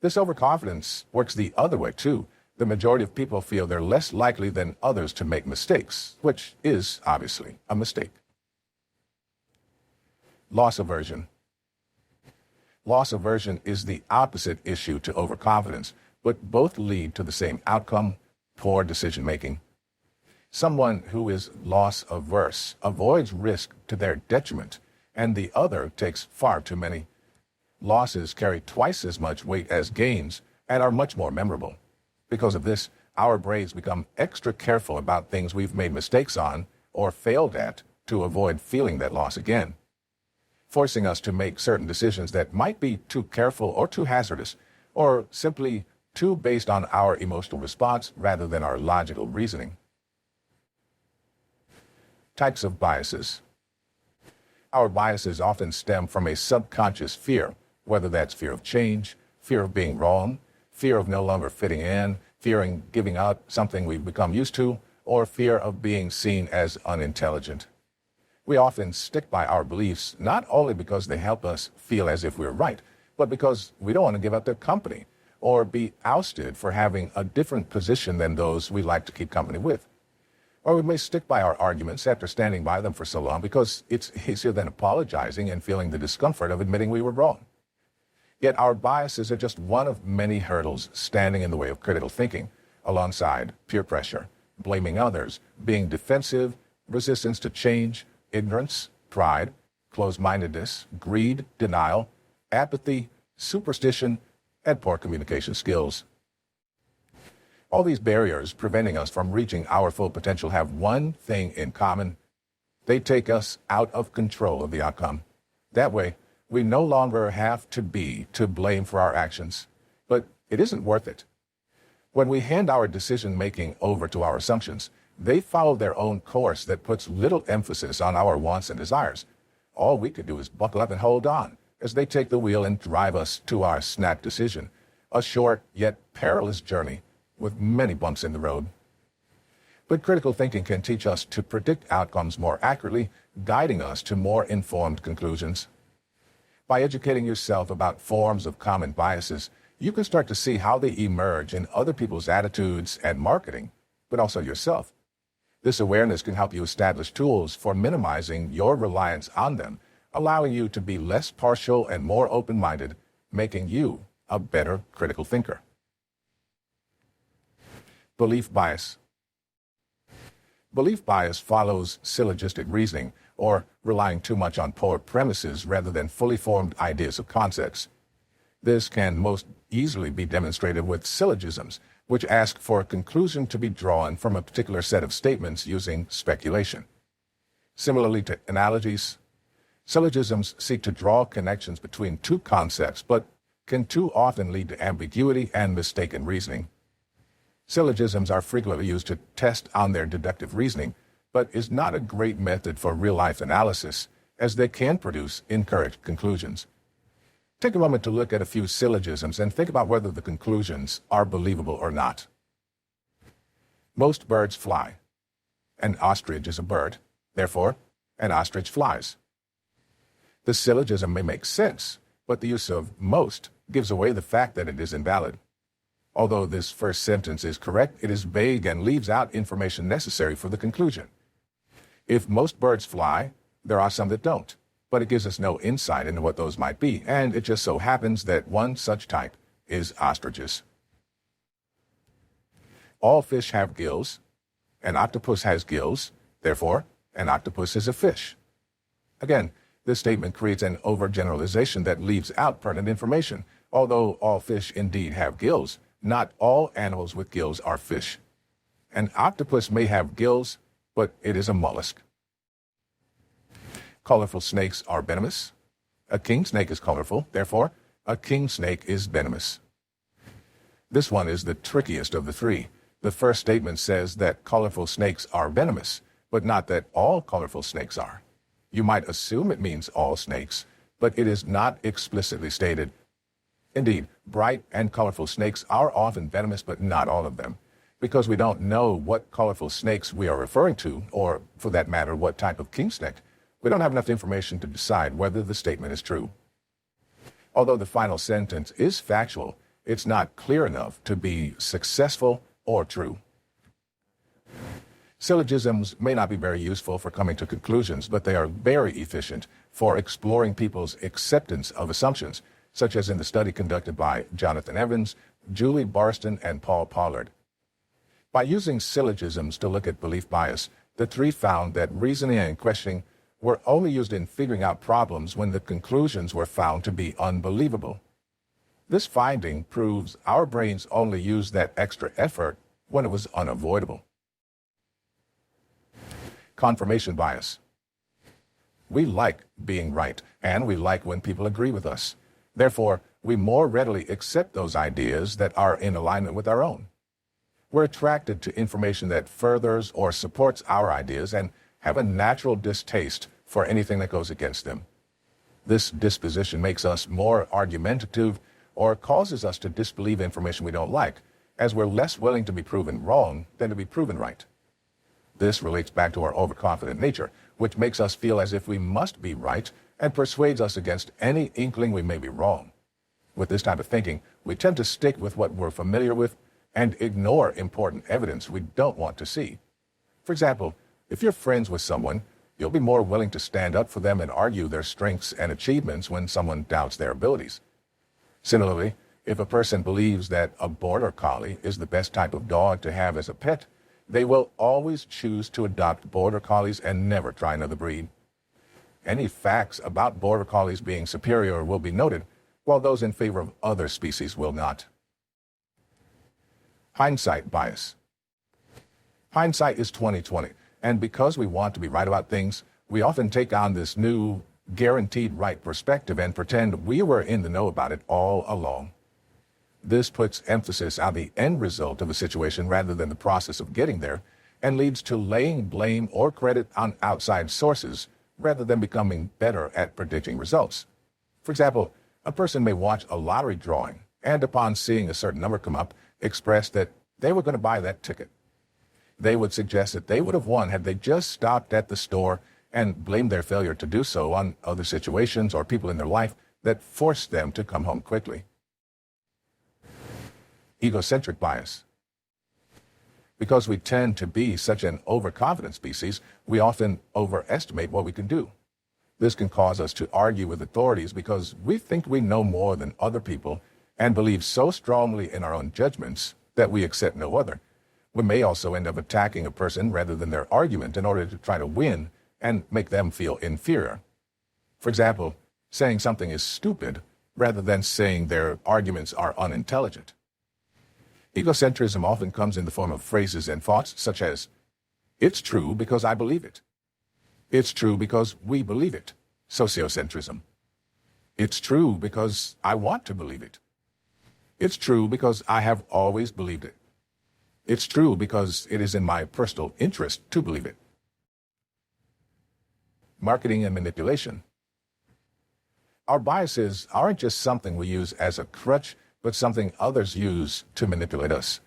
This overconfidence works the other way, too. The majority of people feel they're less likely than others to make mistakes, which is obviously a mistake. Loss aversion. Loss aversion is the opposite issue to overconfidence, but both lead to the same outcome: poor decision-making. Someone who is loss averse avoids risk to their detriment, and the other takes far too many. Losses carry twice as much weight as gains and are much more memorable. Because of this, our brains become extra careful about things we've made mistakes on or failed at to avoid feeling that loss again, forcing us to make certain decisions that might be too careful or too hazardous, or simply too based on our emotional response rather than our logical reasoning. Types of biases. Our biases often stem from a subconscious fear, whether that's fear of change, fear of being wrong, fear of no longer fitting in, fear of giving up something we've become used to, or fear of being seen as unintelligent. We often stick by our beliefs not only because they help us feel as if we're right, but because we don't want to give up their company or be ousted for having a different position than those we like to keep company with. Or we may stick by our arguments after standing by them for so long because it's easier than apologizing and feeling the discomfort of admitting we were wrong. Yet our biases are just one of many hurdles standing in the way of critical thinking, alongside peer pressure, blaming others, being defensive, resistance to change, ignorance, pride, closed-mindedness, greed, denial, apathy, superstition, and poor communication skills. All these barriers preventing us from reaching our full potential have one thing in common: they take us out of control of the outcome. That way, we no longer have to be to blame for our actions, but it isn't worth it. When we hand our decision-making over to our assumptions, they follow their own course that puts little emphasis on our wants and desires. All we could do is buckle up and hold on as they take the wheel and drive us to our snap decision, a short yet perilous journey with many bumps in the road. But critical thinking can teach us to predict outcomes more accurately, guiding us to more informed conclusions. By educating yourself about forms of common biases, you can start to see how they emerge in other people's attitudes and marketing, but also yourself. This awareness can help you establish tools for minimizing your reliance on them, allowing you to be less partial and more open-minded, making you a better critical thinker. Belief bias. Belief bias follows syllogistic reasoning, or relying too much on poor premises rather than fully formed ideas of concepts. This can most easily be demonstrated with syllogisms, which ask for a conclusion to be drawn from a particular set of statements using speculation. Similarly to analogies, syllogisms seek to draw connections between two concepts, but can too often lead to ambiguity and mistaken reasoning. Syllogisms are frequently used to test on their deductive reasoning, but is not a great method for real-life analysis, as they can produce incorrect conclusions. Take a moment to look at a few syllogisms and think about whether the conclusions are believable or not. Most birds fly. An ostrich is a bird. Therefore, an ostrich flies. The syllogism may make sense, but the use of most gives away the fact that it is invalid. Although this first sentence is correct, it is vague and leaves out information necessary for the conclusion. If most birds fly, there are some that don't, but it gives us no insight into what those might be, and it just so happens that one such type is ostriches. All fish have gills. An octopus has gills. Therefore, an octopus is a fish. Again, this statement creates an overgeneralization that leaves out pertinent information. Although all fish indeed have gills, not all animals with gills are fish. An octopus may have gills, but it is a mollusk. Colorful snakes are venomous. A king snake is colorful, therefore, a king snake is venomous. This one is the trickiest of the three. The first statement says that colorful snakes are venomous, but not that all colorful snakes are. You might assume it means all snakes, but it is not explicitly stated. Indeed, bright and colorful snakes are often venomous, but not all of them, because we don't know what colorful snakes we are referring to, or for that matter, what type of king snake. We don't have enough information to decide whether the statement is true. Although the final sentence is factual, it's not clear enough to be successful or true. Syllogisms may not be very useful for coming to conclusions, but they are very efficient for exploring people's acceptance of assumptions, such as in the study conducted by Jonathan Evans, Julie Barston, and Paul Pollard. By using syllogisms to look at belief bias, the three found that reasoning and questioning were only used in figuring out problems when the conclusions were found to be unbelievable. This finding proves our brains only used that extra effort when it was unavoidable. Confirmation bias. We like being right, and we like when people agree with us. Therefore, we more readily accept those ideas that are in alignment with our own. We're attracted to information that furthers or supports our ideas and have a natural distaste for anything that goes against them. This disposition makes us more argumentative or causes us to disbelieve information we don't like, as we're less willing to be proven wrong than to be proven right. This relates back to our overconfident nature, which makes us feel as if we must be right and persuades us against any inkling we may be wrong. With this type of thinking, we tend to stick with what we're familiar with and ignore important evidence we don't want to see. For example, if you're friends with someone, you'll be more willing to stand up for them and argue their strengths and achievements when someone doubts their abilities. Similarly, if a person believes that a border collie is the best type of dog to have as a pet, they will always choose to adopt border collies and never try another breed. Any facts about border collies being superior will be noted, while those in favor of other species will not. Hindsight bias. Hindsight is 20/20, and because we want to be right about things, we often take on this new, guaranteed right perspective and pretend we were in the know about it all along. This puts emphasis on the end result of a situation rather than the process of getting there, and leads to laying blame or credit on outside sources rather than becoming better at predicting results. For example, a person may watch a lottery drawing and upon seeing a certain number come up, express that they were going to buy that ticket. They would suggest that they would have won had they just stopped at the store and blamed their failure to do so on other situations or people in their life that forced them to come home quickly. Egocentric bias. Because we tend to be such an overconfident species, we often overestimate what we can do. This can cause us to argue with authorities because we think we know more than other people and believe so strongly in our own judgments that we accept no other. We may also end up attacking a person rather than their argument in order to try to win and make them feel inferior. For example, saying something is stupid rather than saying their arguments are unintelligent. Egocentrism often comes in the form of phrases and thoughts such as, "It's true because I believe it." "It's true because we believe it." Sociocentrism. "It's true because I want to believe it." "It's true because I have always believed it." "It's true because it is in my personal interest to believe it." Marketing and manipulation. Our biases aren't just something we use as a crutch, but something others use to manipulate us.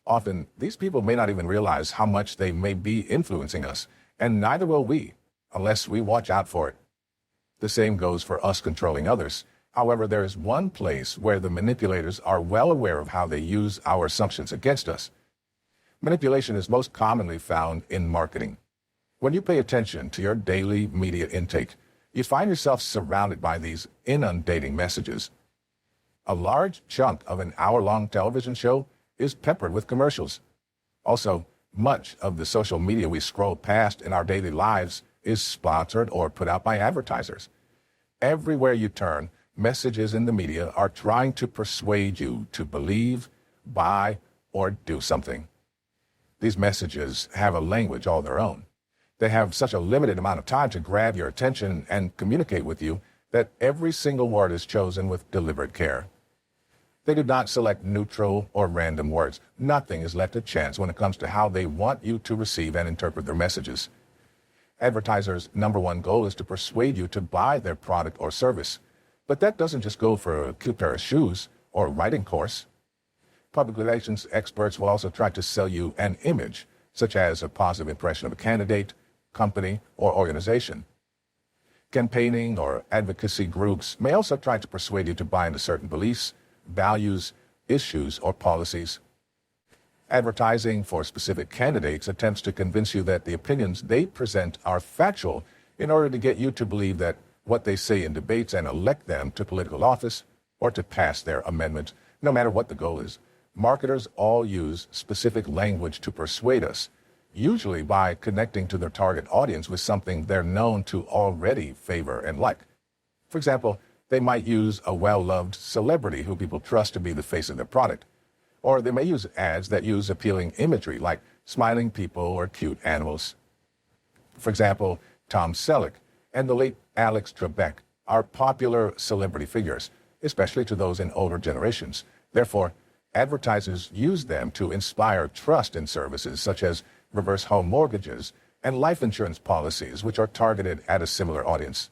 Often, these people may not even realize how much they may be influencing us, and neither will we, unless we watch out for it. The same goes for us controlling others. However, there is one place where the manipulators are well aware of how they use our assumptions against us. Manipulation is most commonly found in marketing. When you pay attention to your daily media intake, you find yourself surrounded by these inundating messages. A large chunk of an hour-long television show is peppered with commercials. Also, much of the social media we scroll past in our daily lives is sponsored or put out by advertisers. Everywhere you turn, messages in the media are trying to persuade you to believe, buy, or do something. These messages have a language all their own. They have such a limited amount of time to grab your attention and communicate with you that every single word is chosen with deliberate care. They do not select neutral or random words. Nothing is left to chance when it comes to how they want you to receive and interpret their messages. Advertisers' number one goal is to persuade you to buy their product or service. But that doesn't just go for a cute pair of shoes or a writing course. Public relations experts will also try to sell you an image, such as a positive impression of a candidate, company, or organization. Campaigning or advocacy groups may also try to persuade you to buy into certain beliefs, values, issues, or policies. Advertising for specific candidates attempts to convince you that the opinions they present are factual in order to get you to believe that what they say in debates and elect them to political office or to pass their amendments, no matter what the goal is. Marketers all use specific language to persuade us, usually by connecting to their target audience with something they're known to already favor and like. For example, they might use a well-loved celebrity who people trust to be the face of their product. Or they may use ads that use appealing imagery like smiling people or cute animals. For example, Tom Selleck and the late Alex Trebek are popular celebrity figures, especially to those in older generations. Therefore, advertisers use them to inspire trust in services such as reverse home mortgages and life insurance policies, which are targeted at a similar audience.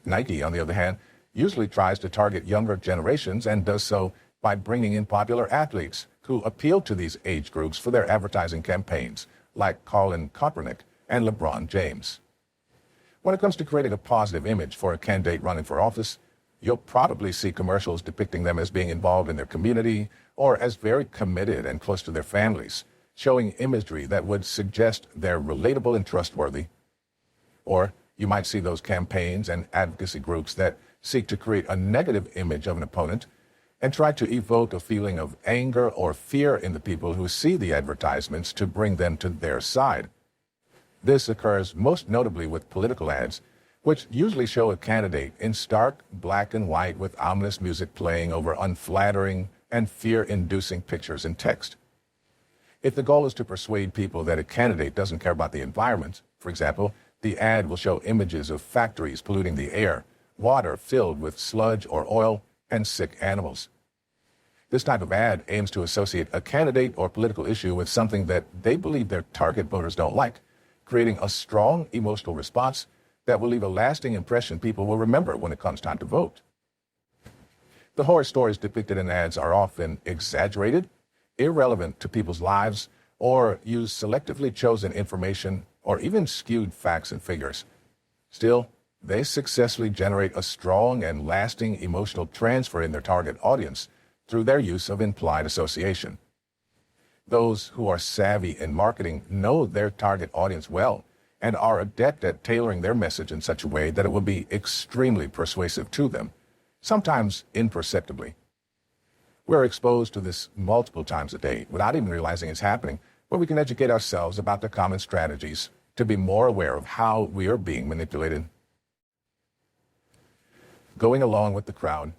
Nike, on the other hand, usually tries to target younger generations and does so by bringing in popular athletes who appeal to these age groups for their advertising campaigns, like Colin Kaepernick and LeBron James. When it comes to creating a positive image for a candidate running for office, you'll probably see commercials depicting them as being involved in their community or as very committed and close to their families, showing imagery that would suggest they're relatable and trustworthy. Or you might see those campaigns and advocacy groups that seek to create a negative image of an opponent and try to evoke a feeling of anger or fear in the people who see the advertisements to bring them to their side. This occurs most notably with political ads, which usually show a candidate in stark black and white with ominous music playing over unflattering and fear-inducing pictures and text. If the goal is to persuade people that a candidate doesn't care about the environment, for example, the ad will show images of factories polluting the air, water filled with sludge or oil, and sick animals. This type of ad aims to associate a candidate or political issue with something that they believe their target voters don't like, creating a strong emotional response that will leave a lasting impression people will remember when it comes time to vote. The horror stories depicted in ads are often exaggerated, irrelevant to people's lives, or use selectively chosen information or even skewed facts and figures. Still, they successfully generate a strong and lasting emotional transfer in their target audience through their use of implied association. Those who are savvy in marketing know their target audience well and are adept at tailoring their message in such a way that it will be extremely persuasive to them, sometimes imperceptibly. We're exposed to this multiple times a day without even realizing it's happening, but we can educate ourselves about the common strategies to be more aware of how we are being manipulated. Going along with the crowd.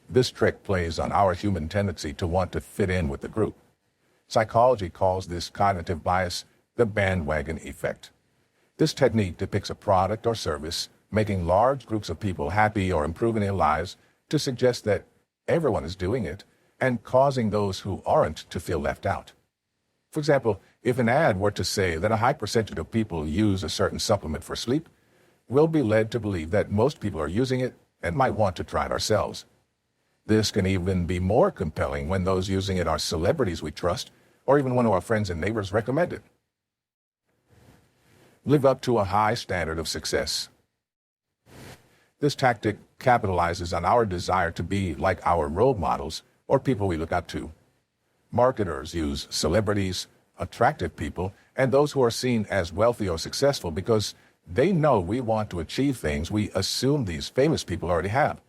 This trick plays on our human tendency to want to fit in with the group. Psychology calls this cognitive bias the bandwagon effect. This technique depicts a product or service making large groups of people happy or improving their lives to suggest that everyone is doing it and causing those who aren't to feel left out. For example, if an ad were to say that a high percentage of people use a certain supplement for sleep, we'll be led to believe that most people are using it and might want to try it ourselves. This can even be more compelling when those using it are celebrities we trust, or even one of our friends and neighbors recommend it. Live up to a high standard of success. This tactic capitalizes on our desire to be like our role models or people we look up to. Marketers use celebrities, attractive people, and those who are seen as wealthy or successful because they know we want to achieve things we assume these famous people already have.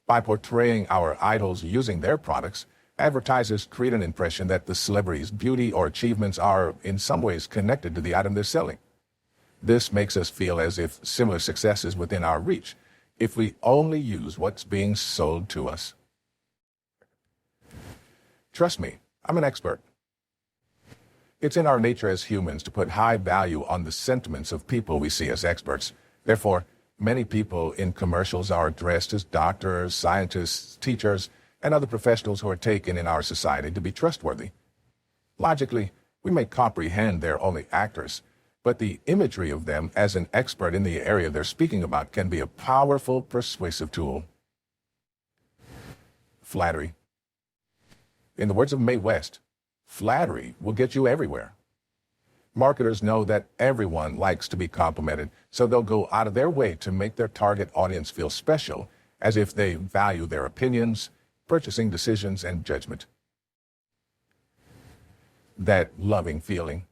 By portraying our idols using their products, advertisers create an impression that the celebrity's beauty or achievements are in some ways connected to the item they're selling. This makes us feel as if similar success is within our reach if we only use what's being sold to us. Trust me, I'm an expert. It's in our nature as humans to put high value on the sentiments of people we see as experts. Therefore, Many people in commercials are dressed as doctors, scientists, teachers, and other professionals who are taken in our society to be trustworthy. Logically, we may comprehend they're only actors, but the imagery of them as an expert in the area they're speaking about can be a powerful, persuasive tool. Flattery. In the words of Mae West, flattery will get you everywhere. Marketers know that everyone likes to be complimented, so they'll go out of their way to make their target audience feel special, as if they value their opinions, purchasing decisions, and judgment. That loving feeling.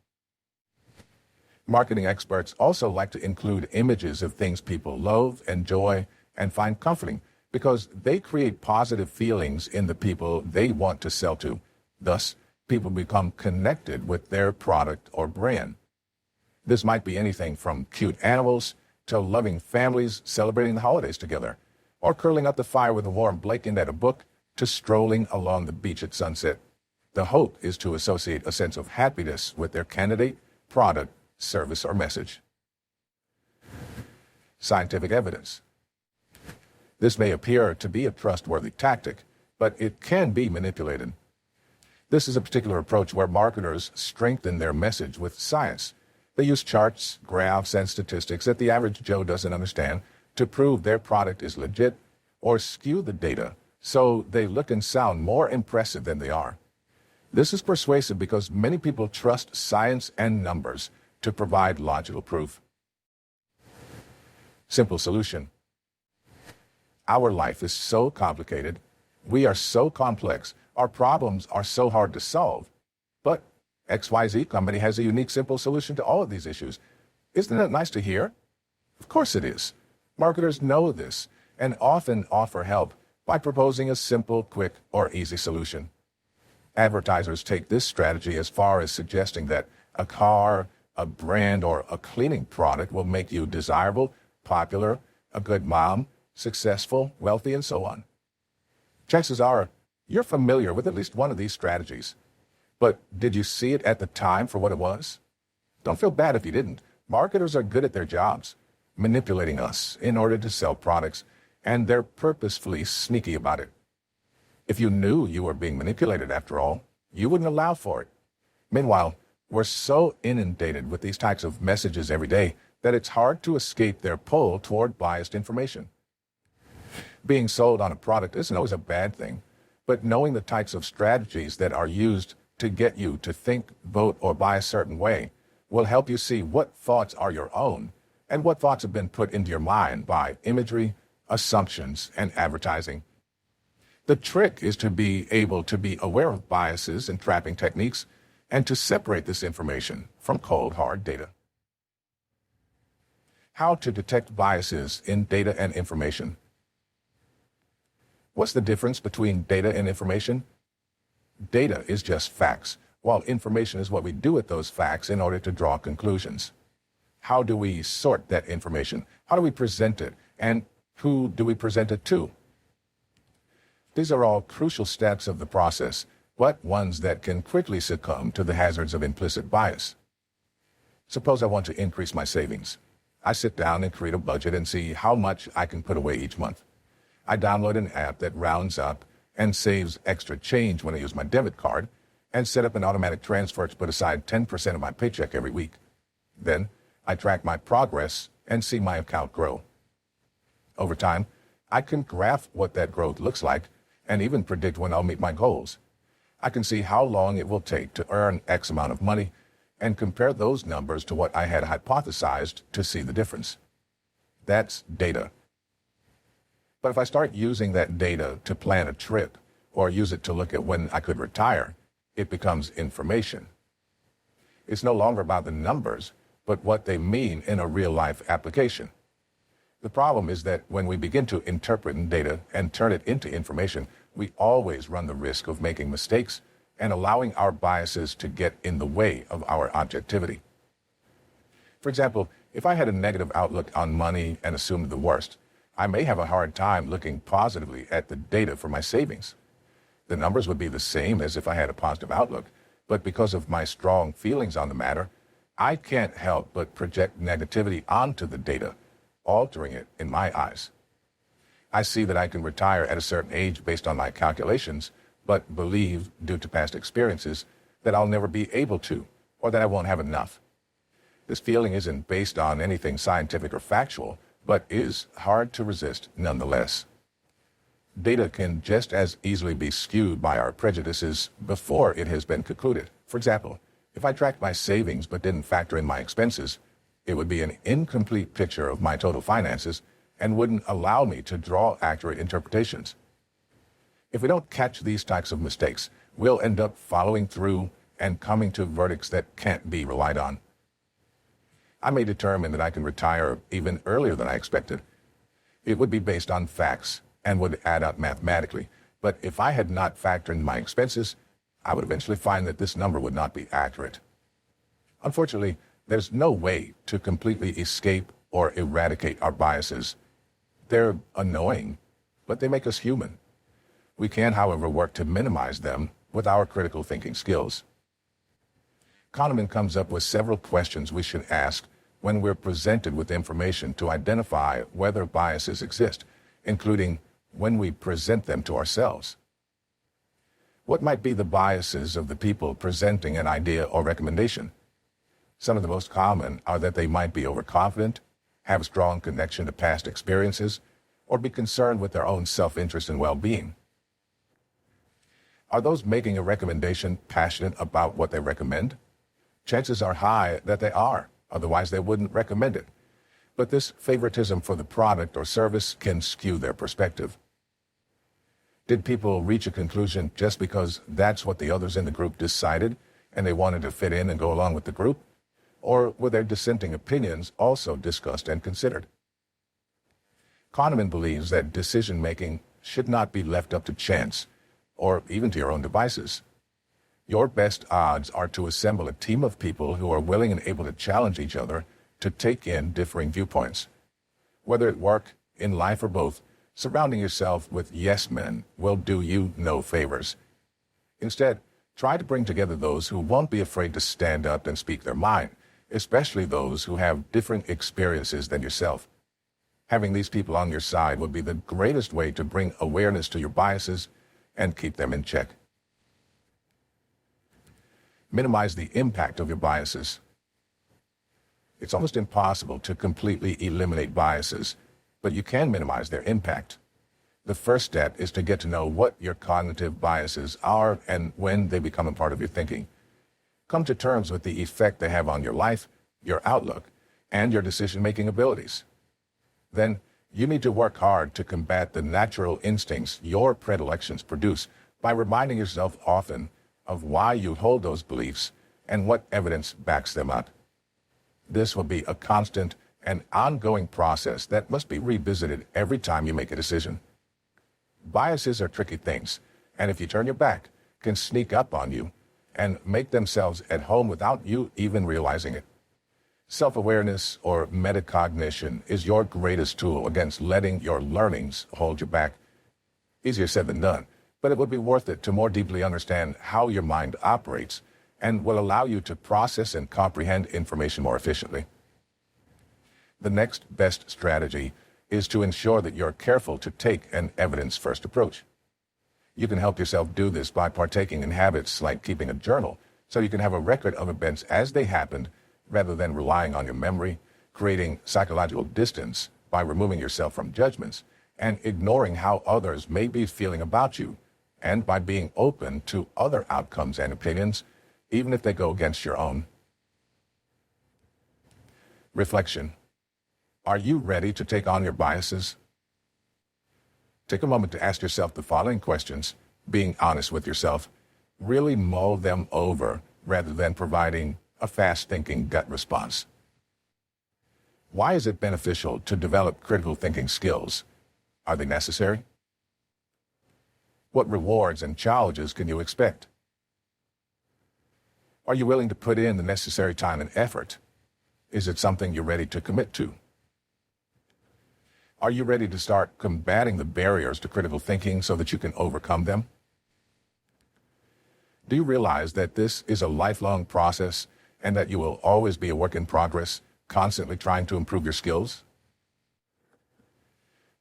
Marketing experts also like to include images of things people loathe, enjoy, and find comforting, because they create positive feelings in the people they want to sell to. Thus, people become connected with their product or brand. This might be anything from cute animals to loving families celebrating the holidays together, or curling up the fire with a warm blanket and a book, to strolling along the beach at sunset. The hope is to associate a sense of happiness with their candidate, product, service, or message. Scientific evidence. This may appear to be a trustworthy tactic, but it can be manipulated. This is a particular approach where marketers strengthen their message with science. They use charts, graphs, and statistics that the average Joe doesn't understand to prove their product is legit, or skew the data so they look and sound more impressive than they are. This is persuasive because many people trust science and numbers to provide logical proof. Simple solution. Our life is so complicated. We are so complex. Our problems are so hard to solve. But XYZ company has a unique, simple solution to all of these issues. Isn't that nice to hear? Of course it is. Marketers know this and often offer help by proposing a simple, quick, or easy solution. Advertisers take this strategy as far as suggesting that a car, a brand, or a cleaning product will make you desirable, popular, a good mom, successful, wealthy, and so on. Chances are you're familiar with at least one of these strategies. But did you see it at the time for what it was? Don't feel bad if you didn't. Marketers are good at their jobs, manipulating us in order to sell products, and they're purposefully sneaky about it. If you knew you were being manipulated, after all, you wouldn't allow for it. Meanwhile, we're so inundated with these types of messages every day that it's hard to escape their pull toward biased information. Being sold on a product isn't always a bad thing, but knowing the types of strategies that are used to get you to think, vote, or buy a certain way will help you see what thoughts are your own and what thoughts have been put into your mind by imagery, assumptions, and advertising. The trick is to be able to be aware of biases and trapping techniques and to separate this information from cold, hard data. How to detect biases in data and information. What's the difference between data and information? Data is just facts, while information is what we do with those facts in order to draw conclusions. How do we sort that information? How do we present it? And who do we present it to? These are all crucial steps of the process, but ones that can quickly succumb to the hazards of implicit bias. Suppose I want to increase my savings. I sit down and create a budget and see how much I can put away each month. I download an app that rounds up and saves extra change when I use my debit card, and set up an automatic transfer to put aside 10% of my paycheck every week. Then, I track my progress and see my account grow. Over time, I can graph what that growth looks like and even predict when I'll meet my goals. I can see how long it will take to earn X amount of money and compare those numbers to what I had hypothesized to see the difference. That's data. But if I start using that data to plan a trip or use it to look at when I could retire, it becomes information. It's no longer about the numbers, but what they mean in a real-life application. The problem is that when we begin to interpret data and turn it into information, we always run the risk of making mistakes and allowing our biases to get in the way of our objectivity. For example, if I had a negative outlook on money and assumed the worst, I may have a hard time looking positively at the data for my savings. The numbers would be the same as if I had a positive outlook, but because of my strong feelings on the matter, I can't help but project negativity onto the data, altering it in my eyes. I see that I can retire at a certain age based on my calculations, but believe, due to past experiences, that I'll never be able to, or that I won't have enough. This feeling isn't based on anything scientific or factual, but is hard to resist nonetheless. Data can just as easily be skewed by our prejudices before it has been concluded. For example, if I tracked my savings but didn't factor in my expenses, it would be an incomplete picture of my total finances and wouldn't allow me to draw accurate interpretations. If we don't catch these types of mistakes, we'll end up following through and coming to verdicts that can't be relied on. I may determine that I can retire even earlier than I expected. It would be based on facts and would add up mathematically. But if I had not factored in my expenses, I would eventually find that this number would not be accurate. Unfortunately, there's no way to completely escape or eradicate our biases. They're annoying, but they make us human. We can, however, work to minimize them with our critical thinking skills. Kahneman comes up with several questions we should ask when we're presented with information to identify whether biases exist, including when we present them to ourselves. What might be the biases of the people presenting an idea or recommendation? Some of the most common are that they might be overconfident, have a strong connection to past experiences, or be concerned with their own self-interest and well-being. Are those making a recommendation passionate about what they recommend? Chances are high that they are, otherwise they wouldn't recommend it. But this favoritism for the product or service can skew their perspective. Did people reach a conclusion just because that's what the others in the group decided and they wanted to fit in and go along with the group? Or were their dissenting opinions also discussed and considered? Kahneman believes that decision-making should not be left up to chance or even to your own devices. Your best odds are to assemble a team of people who are willing and able to challenge each other to take in differing viewpoints. Whether at work, in life, or both, surrounding yourself with yes men will do you no favors. Instead, try to bring together those who won't be afraid to stand up and speak their mind, especially those who have different experiences than yourself. Having these people on your side would be the greatest way to bring awareness to your biases and keep them in check. Minimize the impact of your biases. It's almost impossible to completely eliminate biases, but you can minimize their impact. The first step is to get to know what your cognitive biases are and when they become a part of your thinking. Come to terms with the effect they have on your life, your outlook, and your decision-making abilities. Then, you need to work hard to combat the natural instincts your predilections produce by reminding yourself often of why you hold those beliefs and what evidence backs them up. This will be a constant and ongoing process that must be revisited every time you make a decision. Biases are tricky things, and if you turn your back, can sneak up on you and make themselves at home without you even realizing it. Self-awareness or metacognition is your greatest tool against letting your learnings hold you back. Easier said than done, but it would be worth it to more deeply understand how your mind operates and will allow you to process and comprehend information more efficiently. The next best strategy is to ensure that you're careful to take an evidence-first approach. You can help yourself do this by partaking in habits like keeping a journal, so you can have a record of events as they happened rather than relying on your memory, creating psychological distance by removing yourself from judgments, and ignoring how others may be feeling about you, and by being open to other outcomes and opinions, even if they go against your own. Reflection. Are you ready to take on your biases? Take a moment to ask yourself the following questions, being honest with yourself. Really mull them over rather than providing a fast-thinking gut response. Why is it beneficial to develop critical thinking skills? Are they necessary? What rewards and challenges can you expect? Are you willing to put in the necessary time and effort? Is it something you're ready to commit to? Are you ready to start combating the barriers to critical thinking so that you can overcome them? Do you realize that this is a lifelong process and that you will always be a work in progress, constantly trying to improve your skills?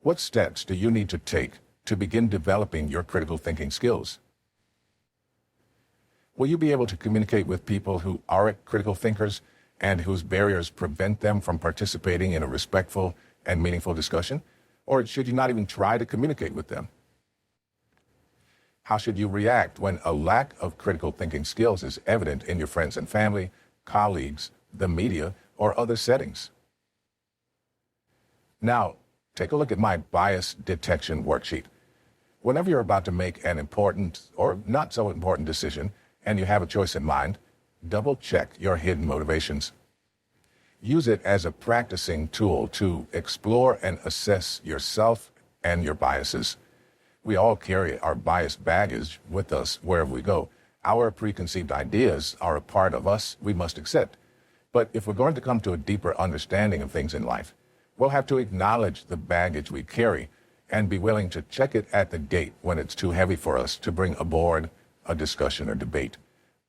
What steps do you need to take to begin developing your critical thinking skills? Will you be able to communicate with people who aren't critical thinkers and whose barriers prevent them from participating in a respectful and meaningful discussion? Or should you not even try to communicate with them? How should you react when a lack of critical thinking skills is evident in your friends and family, colleagues, the media, or other settings? Now, take a look at my bias detection worksheet. Whenever you're about to make an important or not so important decision and you have a choice in mind, double check your hidden motivations. Use it as a practicing tool to explore and assess yourself and your biases. We all carry our biased baggage with us wherever we go. Our preconceived ideas are a part of us we must accept. But if we're going to come to a deeper understanding of things in life, we'll have to acknowledge the baggage we carry and be willing to check it at the gate when it's too heavy for us to bring aboard a discussion or debate.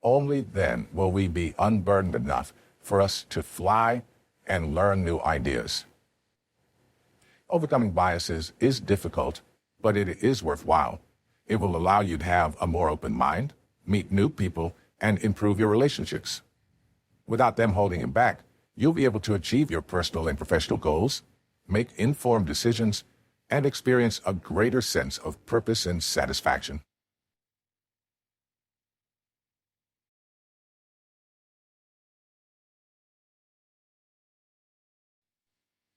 Only then will we be unburdened enough for us to fly and learn new ideas. Overcoming biases is difficult, but it is worthwhile. It will allow you to have a more open mind, meet new people, and improve your relationships. Without them holding you back, you'll be able to achieve your personal and professional goals, make informed decisions, and experience a greater sense of purpose and satisfaction.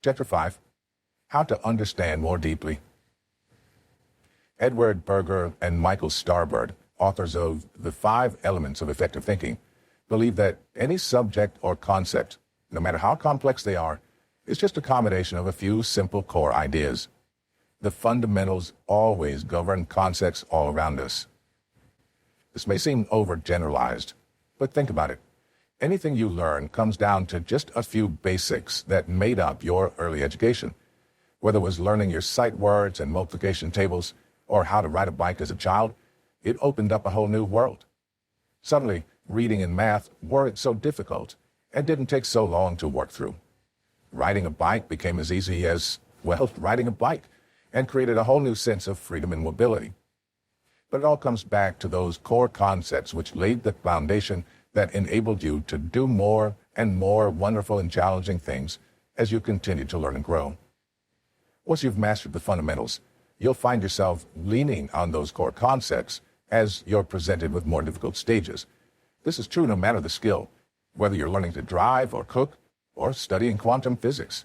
Chapter 5. How to Understand More Deeply. Edward Berger and Michael Starbird, authors of The 5 Elements of Effective Thinking, believe that any subject or concept, no matter how complex they are, is just a combination of a few simple core ideas. The fundamentals always govern concepts all around us. This may seem overgeneralized, but think about it. Anything you learn comes down to just a few basics that made up your early education. Whether it was learning your sight words and multiplication tables, or how to ride a bike as a child, it opened up a whole new world. Suddenly, reading and math weren't so difficult and didn't take so long to work through. Riding a bike became as easy as, well, riding a bike, and created a whole new sense of freedom and mobility. But it all comes back to those core concepts which laid the foundation that enabled you to do more and more wonderful and challenging things as you continue to learn and grow. Once you've mastered the fundamentals, you'll find yourself leaning on those core concepts as you're presented with more difficult stages. This is true no matter the skill, whether you're learning to drive or cook or studying quantum physics.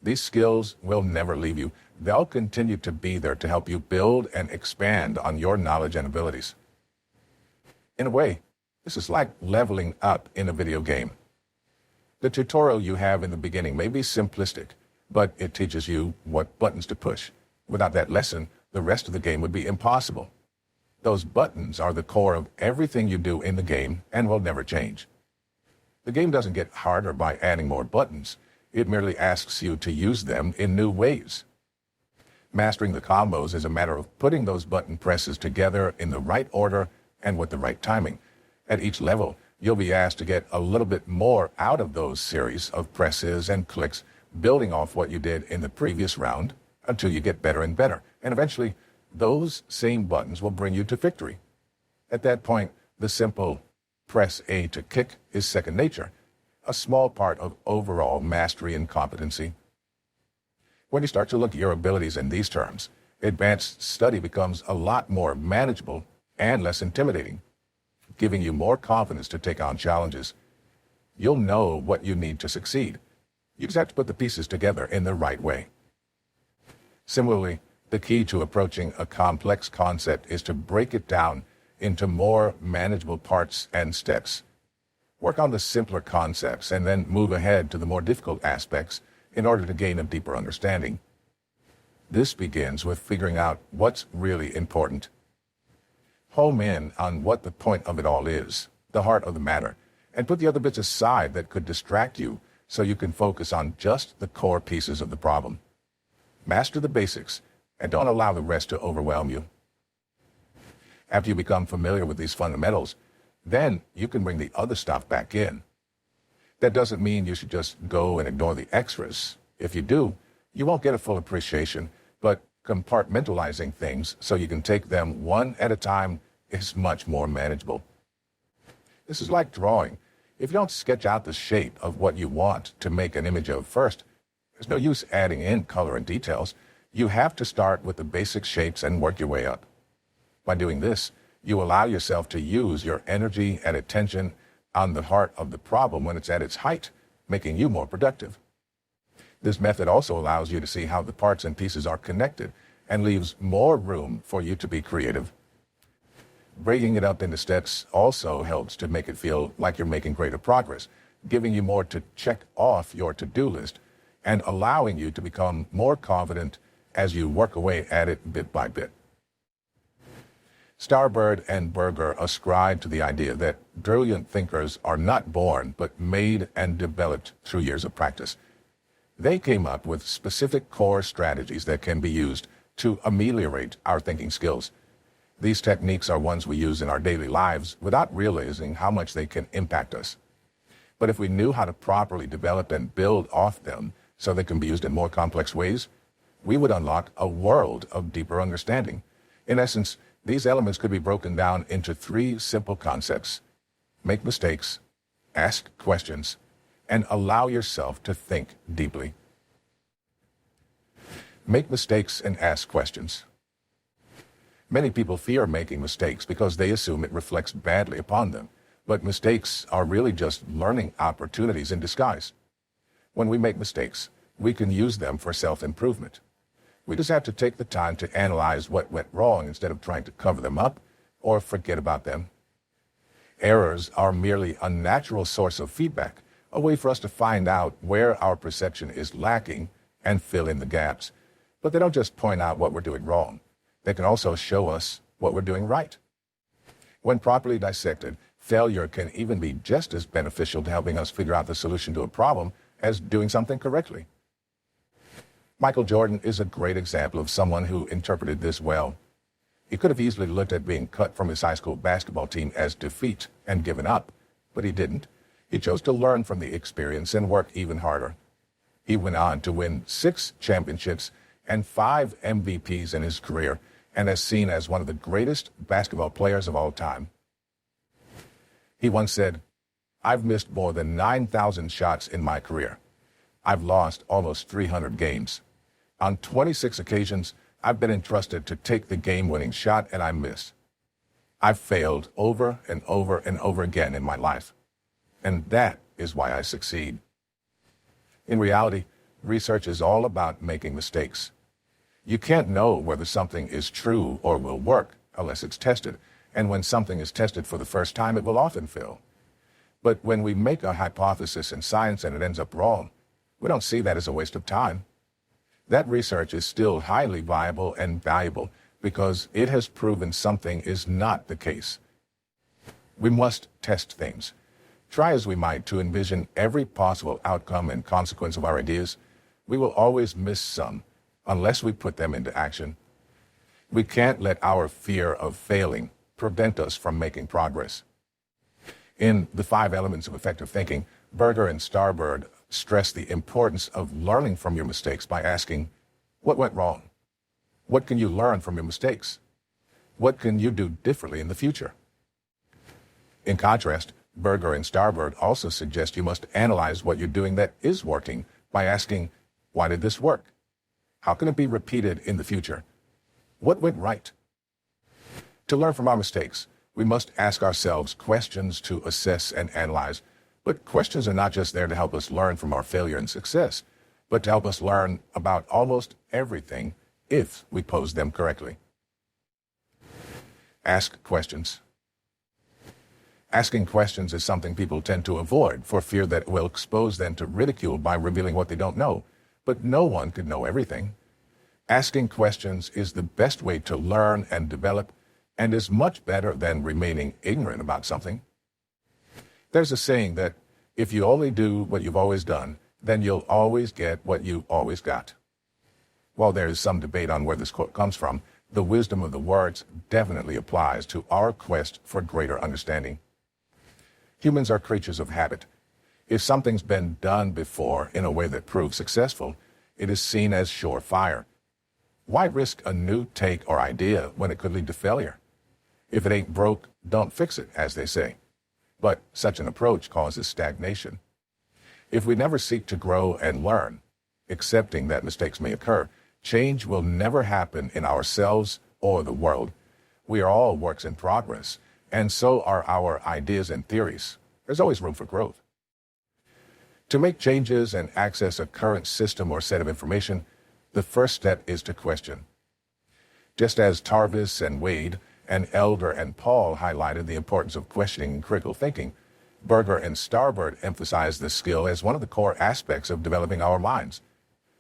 These skills will never leave you. They'll continue to be there to help you build and expand on your knowledge and abilities. In a way, this is like leveling up in a video game. The tutorial you have in the beginning may be simplistic, but it teaches you what buttons to push. Without that lesson, the rest of the game would be impossible. Those buttons are the core of everything you do in the game and will never change. The game doesn't get harder by adding more buttons. It merely asks you to use them in new ways. Mastering the combos is a matter of putting those button presses together in the right order and with the right timing. At each level, you'll be asked to get a little bit more out of those series of presses and clicks, building off what you did in the previous round until you get better and better. And eventually, those same buttons will bring you to victory. At that point, the simple press A to kick is second nature, a small part of overall mastery and competency. When you start to look at your abilities in these terms, advanced study becomes a lot more manageable and less intimidating, giving you more confidence to take on challenges. You'll know what you need to succeed. You just have to put the pieces together in the right way. Similarly, the key to approaching a complex concept is to break it down into more manageable parts and steps. Work on the simpler concepts and then move ahead to the more difficult aspects in order to gain a deeper understanding. This begins with figuring out what's really important. Home in on what the point of it all is, the heart of the matter, and put the other bits aside that could distract you so you can focus on just the core pieces of the problem. Master the basics and don't allow the rest to overwhelm you. After you become familiar with these fundamentals, then you can bring the other stuff back in. That doesn't mean you should just go and ignore the extras. If you do, You won't get a full appreciation, but compartmentalizing things so you can take them one at a time is much more manageable. This is like drawing. If you don't sketch out the shape of what you want to make an image of first, there's no use adding in color and details. You have to start with the basic shapes and work your way up. By doing this, you allow yourself to use your energy and attention on the heart of the problem when it's at its height, making you more productive. This method also allows you to see how the parts and pieces are connected and leaves more room for you to be creative. Breaking it up into steps also helps to make it feel like you're making greater progress, giving you more to check off your to-do list and allowing you to become more confident as you work away at it bit by bit. Starbird and Berger ascribe to the idea that brilliant thinkers are not born but made and developed through years of practice. They came up with specific core strategies that can be used to ameliorate our thinking skills. These techniques are ones we use in our daily lives without realizing how much they can impact us. But if we knew how to properly develop and build off them so they can be used in more complex ways, we would unlock a world of deeper understanding. In essence, these elements could be broken down into 3 simple concepts: make mistakes, ask questions, and allow yourself to think deeply. Make mistakes and ask questions. Many people fear making mistakes because they assume it reflects badly upon them, but mistakes are really just learning opportunities in disguise. When we make mistakes, we can use them for self-improvement. We just have to take the time to analyze what went wrong instead of trying to cover them up or forget about them. Errors are merely a natural source of feedback, a way for us to find out where our perception is lacking and fill in the gaps. But they don't just point out what we're doing wrong. They can also show us what we're doing right. When properly dissected, failure can even be just as beneficial to helping us figure out the solution to a problem as doing something correctly. Michael Jordan is a great example of someone who interpreted this well. He could have easily looked at being cut from his high school basketball team as defeat and given up, but he didn't. He chose to learn from the experience and work even harder. He went on to win 6 championships and 5 MVPs in his career, and is seen as one of the greatest basketball players of all time. He once said, "I've missed more than 9,000 shots in my career. I've lost almost 300 games. On 26 occasions, I've been entrusted to take the game-winning shot and I missed. I've failed over and over and over again in my life. And that is why I succeed." In reality, research is all about making mistakes. You can't know whether something is true or will work unless it's tested, and when something is tested for the first time, it will often fail. But when we make a hypothesis in science and it ends up wrong, we don't see that as a waste of time. That research is still highly viable and valuable because it has proven something is not the case. We must test things. Try as we might to envision every possible outcome and consequence of our ideas, we will always miss some unless we put them into action. We can't let our fear of failing prevent us from making progress. In The 5 Elements of Effective Thinking, Berger and Starbird stress the importance of learning from your mistakes by asking, what went wrong? What can you learn from your mistakes? What can you do differently in the future? In contrast, Berger and Starbird also suggest you must analyze what you're doing that is working by asking, why did this work? How can it be repeated in the future? What went right? To learn from our mistakes, we must ask ourselves questions to assess and analyze. But questions are not just there to help us learn from our failure and success, but to help us learn about almost everything if we pose them correctly. Ask questions. Asking questions is something people tend to avoid for fear that it will expose them to ridicule by revealing what they don't know. But no one could know everything. Asking questions is the best way to learn and develop, and is much better than remaining ignorant about something. There's a saying that if you only do what you've always done, then you'll always get what you always got. While there is some debate on where this quote comes from, the wisdom of the words definitely applies to our quest for greater understanding. Humans are creatures of habit. If something's been done before in a way that proves successful, It is seen as surefire. Why risk a new take or idea when it could lead to failure? If it ain't broke, don't fix it, as they say. But such an approach causes stagnation. If we never seek to grow and learn, accepting that mistakes may occur, change will never happen in ourselves or the world. We are all works in progress, and so are our ideas and theories. There's always room for growth. To make changes and access a current system or set of information, the first step is to question. Just as Tarvis and Wade and Elder and Paul highlighted the importance of questioning and critical thinking, Berger and Starbird emphasized this skill as one of the core aspects of developing our minds.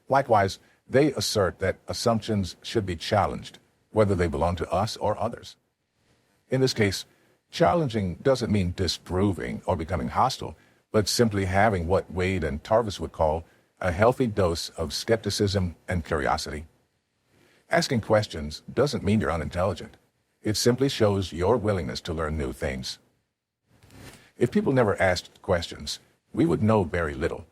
Likewise, they assert that assumptions should be challenged, whether they belong to us or others. In this case, challenging doesn't mean disproving or becoming hostile, but simply having what Wade and Tarvis would call a healthy dose of skepticism and curiosity. Asking questions doesn't mean you're unintelligent. It simply shows your willingness to learn new things. If people never asked questions, we would know very little.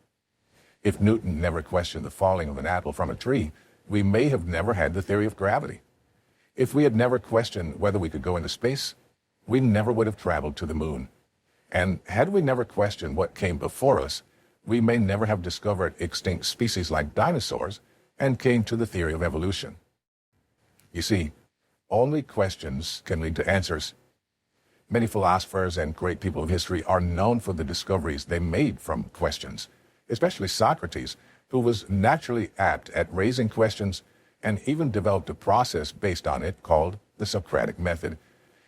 If Newton never questioned the falling of an apple from a tree, we may have never had the theory of gravity. If we had never questioned whether we could go into space, we never would have traveled to the moon. And had we never questioned what came before us, we may never have discovered extinct species like dinosaurs and came to the theory of evolution. You see, only questions can lead to answers. Many philosophers and great people of history are known for the discoveries they made from questions, especially Socrates, who was naturally apt at raising questions and even developed a process based on it called the Socratic method.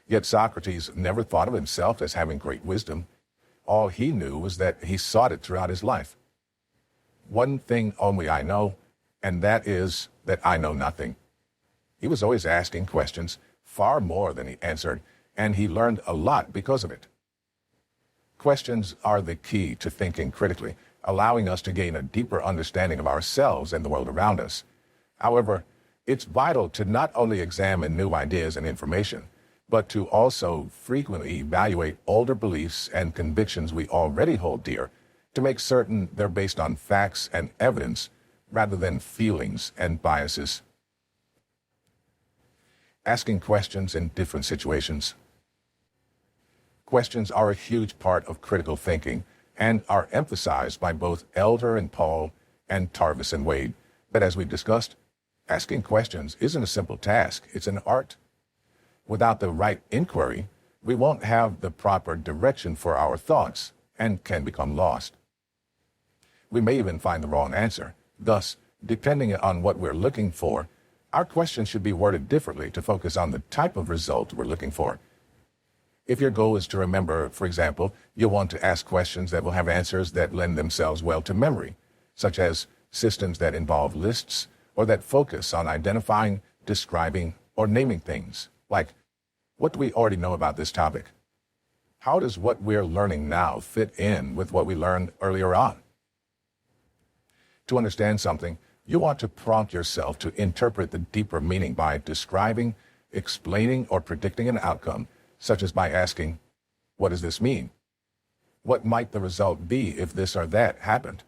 Yet Socrates never thought of himself as having great wisdom. All he knew was that he sought it throughout his life. One thing only I know, and that is that I know nothing. He was always asking questions, far more than he answered, and he learned a lot because of it. Questions are the key to thinking critically, allowing us to gain a deeper understanding of ourselves and the world around us. However, it's vital to not only examine new ideas and information, but to also frequently evaluate older beliefs and convictions we already hold dear to make certain they're based on facts and evidence rather than feelings and biases. Asking questions in different situations. Questions are a huge part of critical thinking and are emphasized by both Elder and Paul and Tarvis and Wade. But as we discussed, asking questions isn't a simple task, it's an art. Without the right inquiry, we won't have the proper direction for our thoughts and can become lost. We may even find the wrong answer. Thus, depending on what we're looking for, our question should be worded differently to focus on the type of result we're looking for. If your goal is to remember, for example, you'll want to ask questions that will have answers that lend themselves well to memory, such as systems that involve lists or that focus on identifying, describing, or naming things. Like, what do we already know about this topic? How does what we're learning now fit in with what we learned earlier on? To understand something, you want to prompt yourself to interpret the deeper meaning by describing, explaining, or predicting an outcome, such as by asking, what does this mean? What might the result be if this or that happened?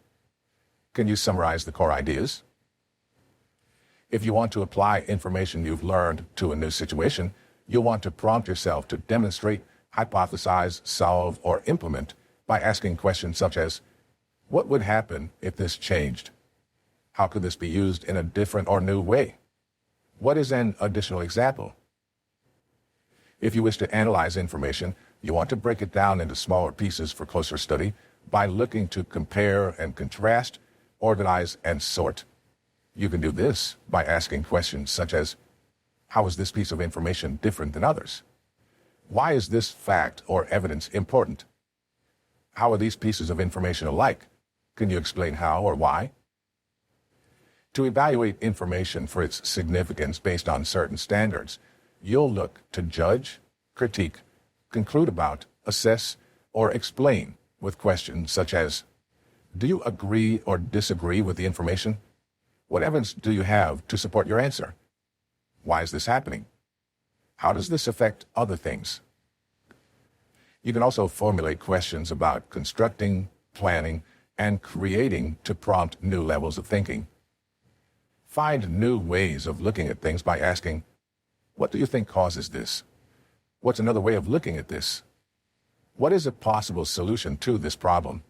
Can you summarize the core ideas? If you want to apply information you've learned to a new situation, you'll want to prompt yourself to demonstrate, hypothesize, solve, or implement by asking questions such as, what would happen if this changed? How could this be used in a different or new way? What is an additional example? If you wish to analyze information, you want to break it down into smaller pieces for closer study by looking to compare and contrast, organize, and sort. You can do this by asking questions such as, how is this piece of information different than others? Why is this fact or evidence important? How are these pieces of information alike? Can you explain how or why? To evaluate information for its significance based on certain standards, you'll look to judge, critique, conclude about, assess, or explain with questions such as, do you agree or disagree with the information? What evidence do you have to support your answer? Why is this happening? How does this affect other things? You can also formulate questions about constructing, planning, and creating to prompt new levels of thinking. Find new ways of looking at things by asking, what do you think causes this? What's another way of looking at this? What is a possible solution to this problem?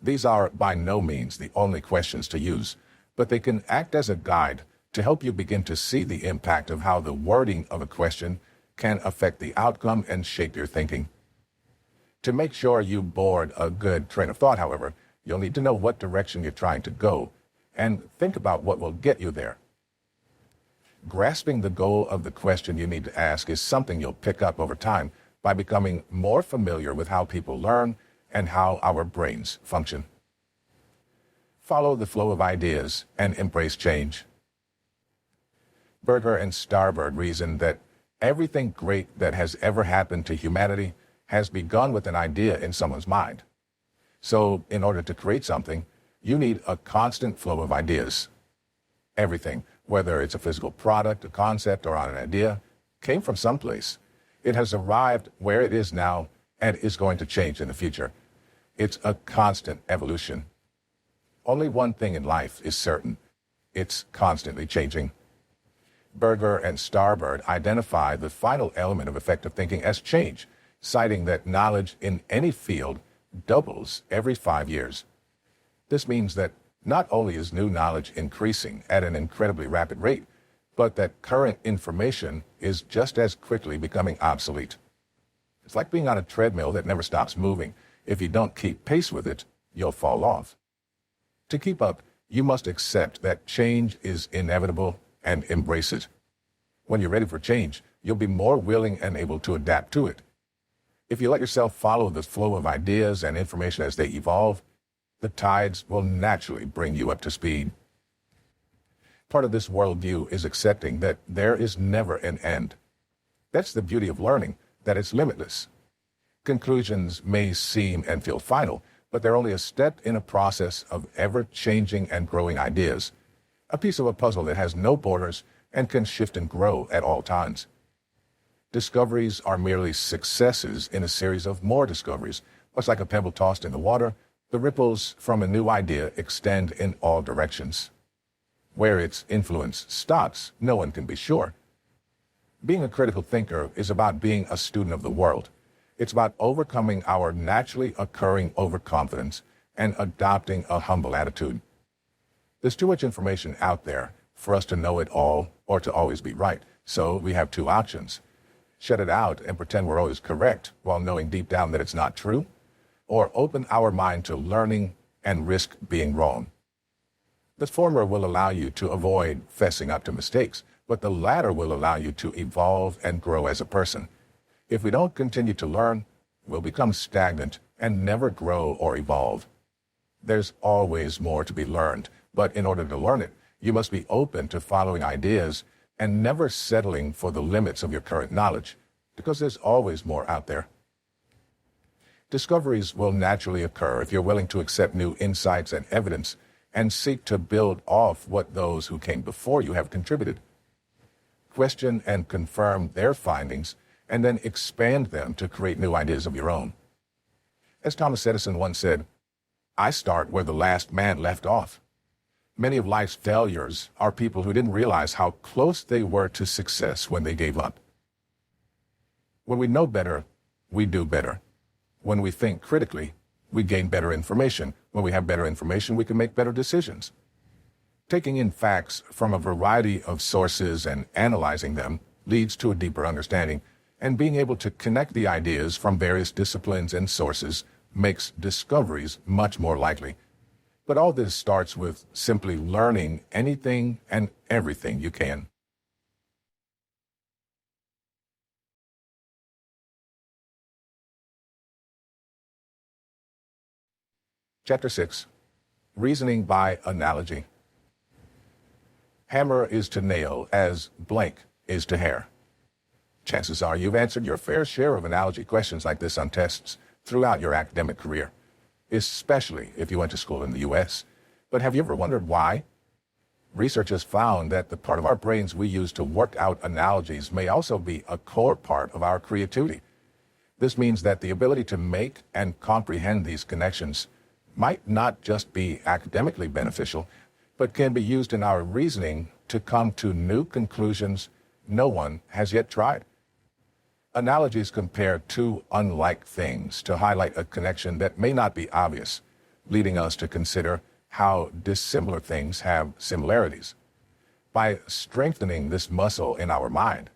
These are by no means the only questions to use, but they can act as a guide to help you begin to see the impact of how the wording of a question can affect the outcome and shape your thinking. To make sure you board a good train of thought, however, you'll need to know what direction you're trying to go and think about what will get you there. Grasping the goal of the question you need to ask is something you'll pick up over time by becoming more familiar with how people learn and how our brains function. Follow the flow of ideas and embrace change. Berger and Starbird reasoned that everything great that has ever happened to humanity has begun with an idea in someone's mind. So, in order to create something, you need a constant flow of ideas. Everything, whether it's a physical product, a concept, or an idea, came from someplace. It has arrived where it is now and is going to change in the future. It's a constant evolution. Only one thing in life is certain. It's constantly changing. Berger and Starbird identify the final element of effective thinking as change, citing that knowledge in any field doubles every 5 years. This means that not only is new knowledge increasing at an incredibly rapid rate, but that current information is just as quickly becoming obsolete. It's like being on a treadmill that never stops moving. If you don't keep pace with it, you'll fall off. To keep up, you must accept that change is inevitable and embrace it. When you're ready for change, you'll be more willing and able to adapt to it. If you let yourself follow the flow of ideas and information as they evolve, the tides will naturally bring you up to speed. Part of this worldview is accepting that there is never an end. That's the beauty of learning, that it's limitless. Conclusions may seem and feel final, but they're only a step in a process of ever-changing and growing ideas, a piece of a puzzle that has no borders and can shift and grow at all times. Discoveries are merely successes in a series of more discoveries. Much like a pebble tossed in the water, the ripples from a new idea extend in all directions. Where its influence stops, no one can be sure. Being a critical thinker is about being a student of the world. It's about overcoming our naturally occurring overconfidence and adopting a humble attitude. There's too much information out there for us to know it all or to always be right, so we have two options. Shut it out and pretend we're always correct while knowing deep down that it's not true, or open our mind to learning and risk being wrong. The former will allow you to avoid fessing up to mistakes, but the latter will allow you to evolve and grow as a person. If we don't continue to learn, we'll become stagnant and never grow or evolve. There's always more to be learned, but in order to learn it, you must be open to following ideas and never settling for the limits of your current knowledge, because there's always more out there. Discoveries will naturally occur if you're willing to accept new insights and evidence and seek to build off what those who came before you have contributed. Question and confirm their findings and then expand them to create new ideas of your own. As Thomas Edison once said, "I start where the last man left off." Many of life's failures are people who didn't realize how close they were to success when they gave up. When we know better, we do better. When we think critically, we gain better information. When we have better information, we can make better decisions. Taking in facts from a variety of sources and analyzing them leads to a deeper understanding, and being able to connect the ideas from various disciplines and sources makes discoveries much more likely. But all this starts with simply learning anything and everything you can. Chapter 6. Reasoning by Analogy. Hammer is to nail as blank is to hair. Chances are you've answered your fair share of analogy questions like this on tests throughout your academic career, especially if you went to school in the U.S. But have you ever wondered why? Research has found that the part of our brains we use to work out analogies may also be a core part of our creativity. This means that the ability to make and comprehend these connections might not just be academically beneficial, but but can be used in our reasoning to come to new conclusions no one has yet tried. Analogies compare two unlike things to highlight a connection that may not be obvious, leading us to consider how dissimilar things have similarities. By strengthening this muscle in our mind,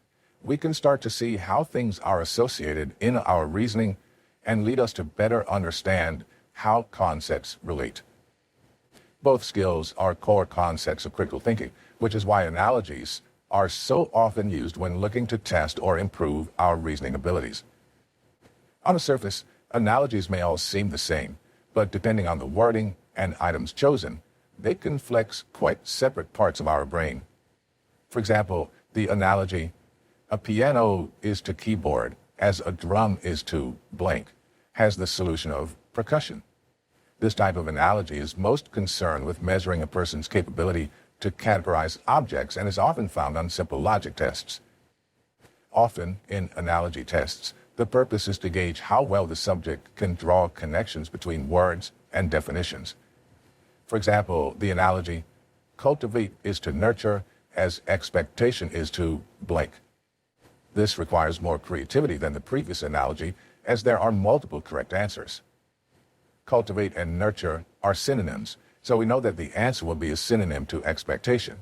we can start to see how things are associated in our reasoning and lead us to better understand how concepts relate. Both skills are core concepts of critical thinking, which is why analogies are so often used when looking to test or improve our reasoning abilities. On the surface, analogies may all seem the same, but depending on the wording and items chosen, they can flex quite separate parts of our brain. For example, the analogy, a piano is to keyboard as a drum is to blank, has the solution of percussion. This type of analogy is most concerned with measuring a person's capability to categorize objects and is often found on simple logic tests. Often, in analogy tests, the purpose is to gauge how well the subject can draw connections between words and definitions. For example, the analogy, cultivate is to nurture as expectation is to blank. This requires more creativity than the previous analogy, as there are multiple correct answers. Cultivate and nurture are synonyms, so we know that the answer will be a synonym to expectation.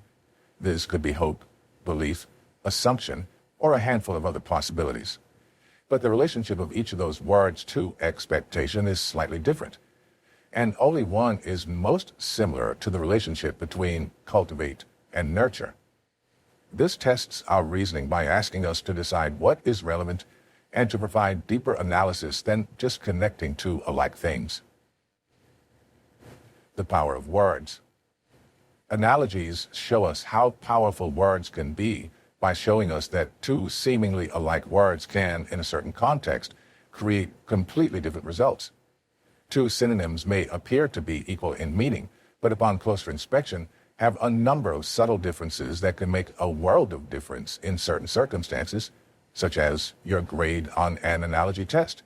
This could be hope, belief, assumption, or a handful of other possibilities. But the relationship of each of those words to expectation is slightly different, and only one is most similar to the relationship between cultivate and nurture. This tests our reasoning by asking us to decide what is relevant and to provide deeper analysis than just connecting two alike things. The power of words. Analogies show us how powerful words can be by showing us that two seemingly alike words can, in a certain context, create completely different results. Two synonyms may appear to be equal in meaning, but upon closer inspection, have a number of subtle differences that can make a world of difference in certain circumstances, such as your grade on an analogy test.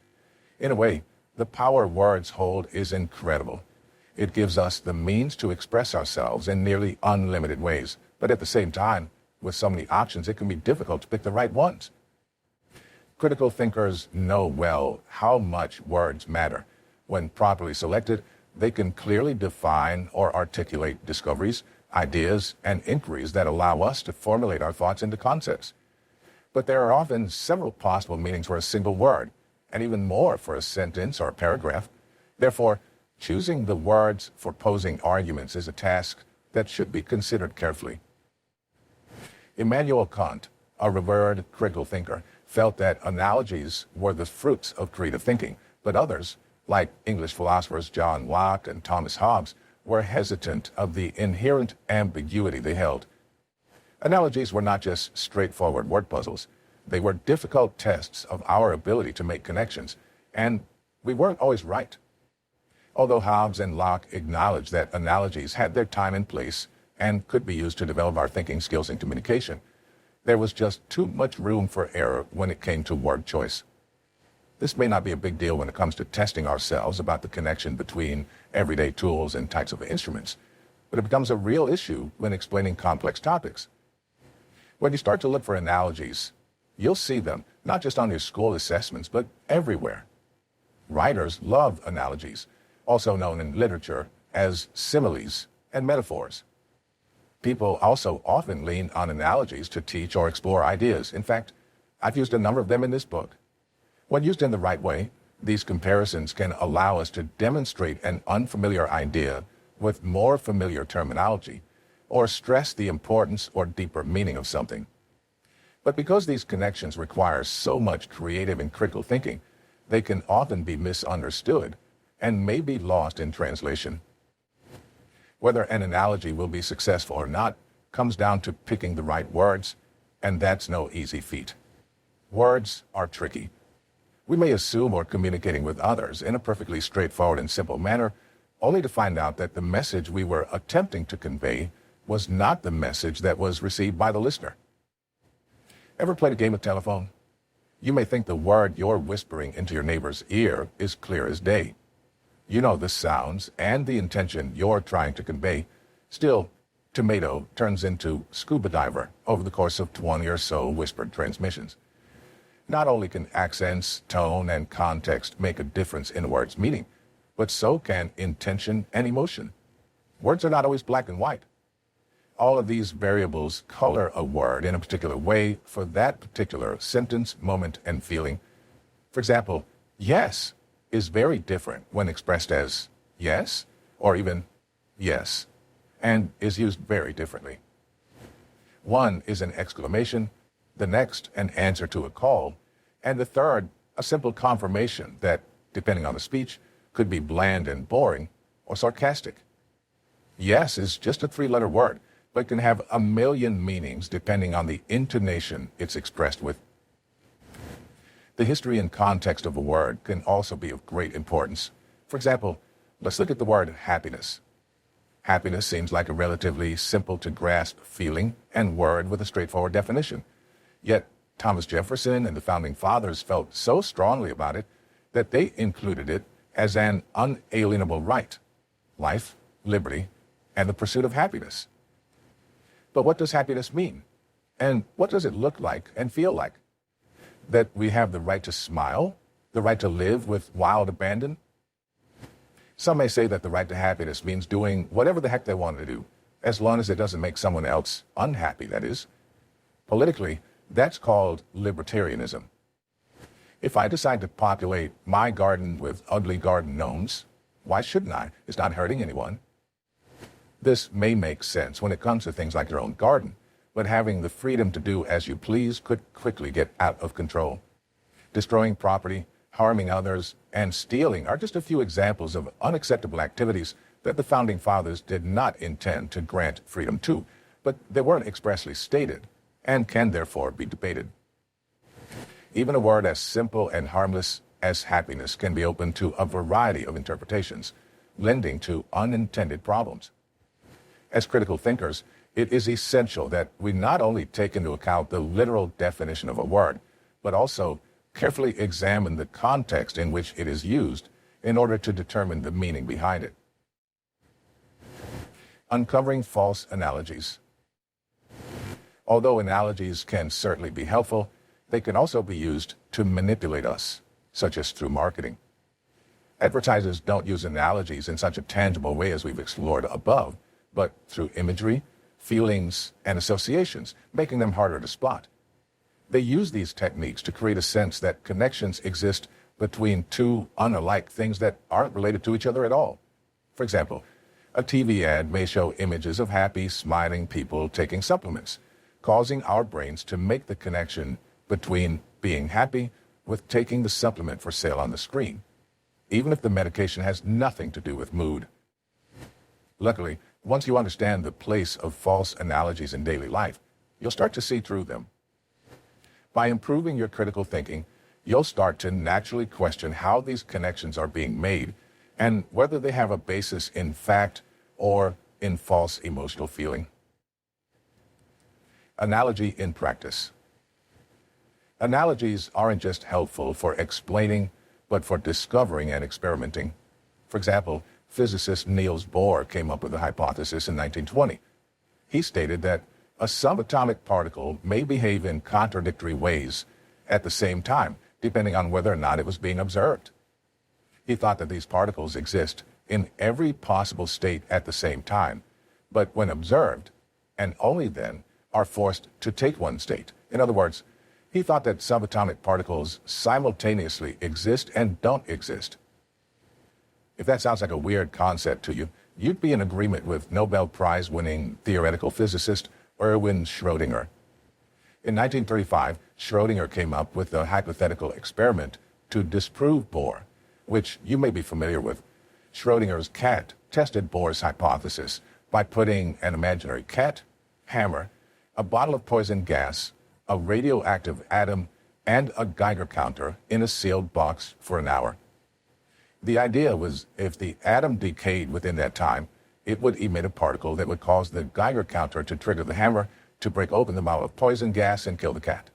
In a way, the power words hold is incredible. It gives us the means to express ourselves in nearly unlimited ways, but at the same time, with so many options, it can be difficult to pick the right ones. Critical thinkers know well how much words matter. When properly selected, they can clearly define or articulate discoveries, ideas, and inquiries that allow us to formulate our thoughts into concepts. But there are often several possible meanings for a single word, and even more for a sentence or a paragraph. Therefore, choosing the words for posing arguments is a task that should be considered carefully. Immanuel Kant, a revered critical thinker, felt that analogies were the fruits of creative thinking, but others, like English philosophers John Locke and Thomas Hobbes, were hesitant of the inherent ambiguity they held. Analogies were not just straightforward word puzzles. They were difficult tests of our ability to make connections, and we weren't always right. Although Hobbes and Locke acknowledged that analogies had their time and place and could be used to develop our thinking skills and communication, there was just too much room for error when it came to word choice. This may not be a big deal when it comes to testing ourselves about the connection between everyday tools and types of instruments, but it becomes a real issue when explaining complex topics. When you start to look for analogies, you'll see them not just on your school assessments, but everywhere. Writers love analogies, also known in literature as similes and metaphors. People also often lean on analogies to teach or explore ideas. In fact, I've used a number of them in this book. When used in the right way, these comparisons can allow us to demonstrate an unfamiliar idea with more familiar terminology, or stress the importance or deeper meaning of something. But because these connections require so much creative and critical thinking, they can often be misunderstood and may be lost in translation. Whether an analogy will be successful or not comes down to picking the right words, and that's no easy feat. Words are tricky. We may assume we're communicating with others in a perfectly straightforward and simple manner, only to find out that the message we were attempting to convey was not the message that was received by the listener. Ever played a game of telephone? You may think the word you're whispering into your neighbor's ear is clear as day. You know the sounds and the intention you're trying to convey. Still, tomato turns into scuba diver over the course of 20 or so whispered transmissions. Not only can accents, tone, and context make a difference in a word's meaning, but so can intention and emotion. Words are not always black and white. All of these variables color a word in a particular way for that particular sentence, moment, and feeling. For example, yes is very different when expressed as yes or even yes, and is used very differently. One is an exclamation, the next an answer to a call, and the third a simple confirmation that, depending on the speech, could be bland and boring or sarcastic. Yes is just a three-letter word, but can have a million meanings depending on the intonation it's expressed with. The history and context of a word can also be of great importance. For example, let's look at the word happiness. Happiness seems like a relatively simple-to-grasp feeling and word with a straightforward definition. Yet, Thomas Jefferson and the Founding Fathers felt so strongly about it that they included it as an unalienable right: life, liberty, and the pursuit of happiness. But what does happiness mean? And what does it look like and feel like? That we have the right to smile, the right to live with wild abandon? Some may say that the right to happiness means doing whatever the heck they want to do, as long as it doesn't make someone else unhappy, that is. Politically, that's called libertarianism. If I decide to populate my garden with ugly garden gnomes, why shouldn't I? It's not hurting anyone. This may make sense when it comes to things like your own garden, but having the freedom to do as you please could quickly get out of control. Destroying property, harming others, and stealing are just a few examples of unacceptable activities that the Founding Fathers did not intend to grant freedom to, but they weren't expressly stated, and can therefore be debated. Even a word as simple and harmless as happiness can be open to a variety of interpretations, lending to unintended problems. As critical thinkers, it is essential that we not only take into account the literal definition of a word, but also carefully examine the context in which it is used in order to determine the meaning behind it. Uncovering false analogies. Although analogies can certainly be helpful, they can also be used to manipulate us, such as through marketing. Advertisers don't use analogies in such a tangible way as we've explored above, but through imagery, feelings, and associations, making them harder to spot. They use these techniques to create a sense that connections exist between two unalike things that aren't related to each other at all. For example, a TV ad may show images of happy, smiling people taking supplements, causing our brains to make the connection between being happy with taking the supplement for sale on the screen, even if the medication has nothing to do with mood. Luckily, once you understand the place of false analogies in daily life, you'll start to see through them. By improving your critical thinking, you'll start to naturally question how these connections are being made and whether they have a basis in fact or in false emotional feeling. Analogy in practice. Analogies aren't just helpful for explaining, but for discovering and experimenting. For example, physicist Niels Bohr came up with a hypothesis in 1920. He stated that a subatomic particle may behave in contradictory ways at the same time, depending on whether or not it was being observed. He thought that these particles exist in every possible state at the same time, but when observed, and only then, are forced to take one state. In other words, he thought that subatomic particles simultaneously exist and don't exist. If that sounds like a weird concept to you, you'd be in agreement with Nobel Prize-winning theoretical physicist Erwin Schrödinger. In 1935, Schrödinger came up with a hypothetical experiment to disprove Bohr, which you may be familiar with. Schrödinger's cat tested Bohr's hypothesis by putting an imaginary cat, hammer, a bottle of poison gas, a radioactive atom, and a Geiger counter in a sealed box for an hour. The idea was if the atom decayed within that time, it would emit a particle that would cause the Geiger counter to trigger the hammer to break open the bottle of poison gas and kill the cat.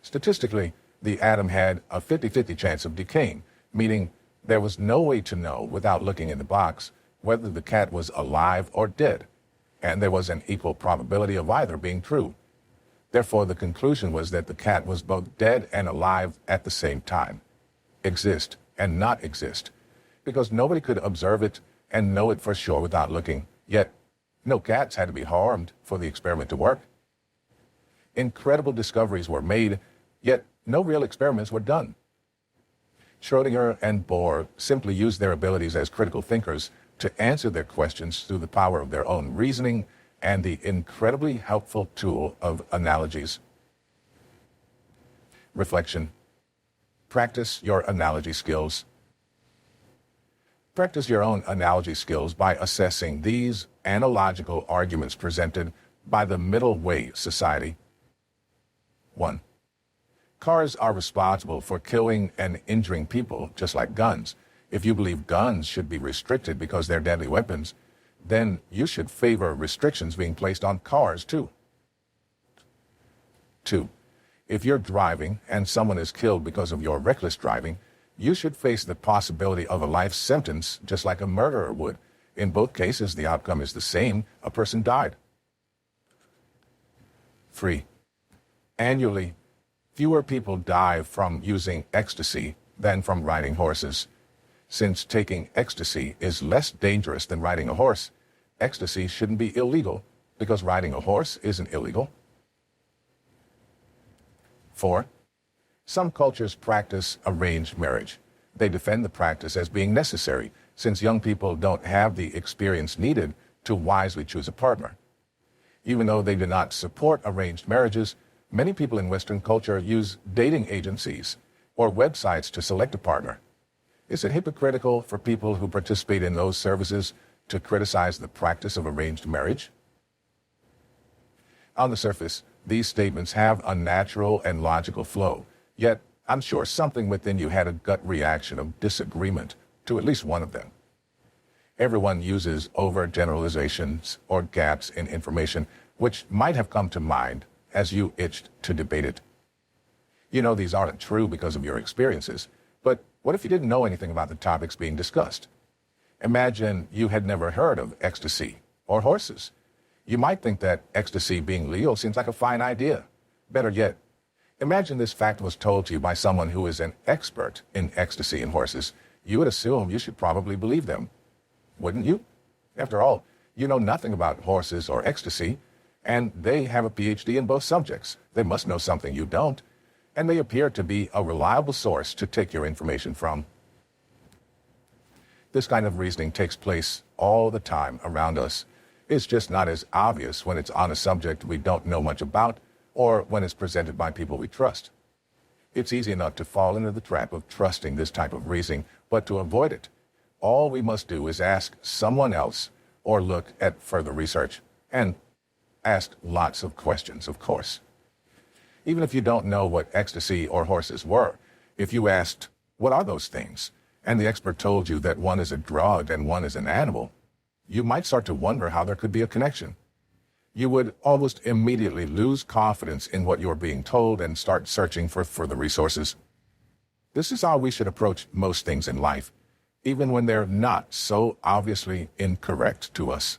Statistically, the atom had a 50-50 chance of decaying, meaning there was no way to know without looking in the box whether the cat was alive or dead. and there was an equal probability of either being true. Therefore, the conclusion was that the cat was both dead and alive at the same time, exist and not exist, because nobody could observe it and know it for sure without looking, yet no cats had to be harmed for the experiment to work. Incredible discoveries were made, yet no real experiments were done. Schrödinger and Bohr simply used their abilities as critical thinkers to answer their questions through the power of their own reasoning and the incredibly helpful tool of analogies. Reflection. Practice your analogy skills. Practice your own analogy skills by assessing these analogical arguments presented by the middle way society. 1. Cars are responsible for killing and injuring people just like guns. If you believe guns should be restricted because they're deadly weapons, then you should favor restrictions being placed on cars too. 2. If you're driving and someone is killed because of your reckless driving, you should face the possibility of a life sentence just like a murderer would. In both cases, the outcome is the same. A person died. 3. Annually, fewer people die from using ecstasy than from riding horses. Since taking ecstasy is less dangerous than riding a horse, ecstasy shouldn't be illegal because riding a horse isn't illegal. 4. Some cultures practice arranged marriage. They defend the practice as being necessary since young people don't have the experience needed to wisely choose a partner. Even though they do not support arranged marriages, many people in Western culture use dating agencies or websites to select a partner. Is it hypocritical for people who participate in those services to criticize the practice of arranged marriage? On the surface, these statements have a natural and logical flow, yet I'm sure something within you had a gut reaction of disagreement to at least one of them. Everyone uses overgeneralizations or gaps in information which might have come to mind as you itched to debate it. You know these aren't true because of your experiences, but what if you didn't know anything about the topics being discussed? Imagine you had never heard of ecstasy or horses. You might think that ecstasy being legal seems like a fine idea. Better yet, imagine this fact was told to you by someone who is an expert in ecstasy and horses. You would assume you should probably believe them, wouldn't you? After all, you know nothing about horses or ecstasy, and they have a PhD in both subjects. They must know something you don't, and they appear to be a reliable source to take your information from. This kind of reasoning takes place all the time around us. It's just not as obvious when it's on a subject we don't know much about or when it's presented by people we trust. It's easy enough to fall into the trap of trusting this type of reasoning, but to avoid it, all we must do is ask someone else or look at further research and ask lots of questions, of course. Even if you don't know what ecstasy or horses were, if you asked, "What are those things?" and the expert told you that one is a drug and one is an animal, you might start to wonder how there could be a connection. You would almost immediately lose confidence in what you're being told and start searching for further resources. This is how we should approach most things in life, even when they're not so obviously incorrect to us.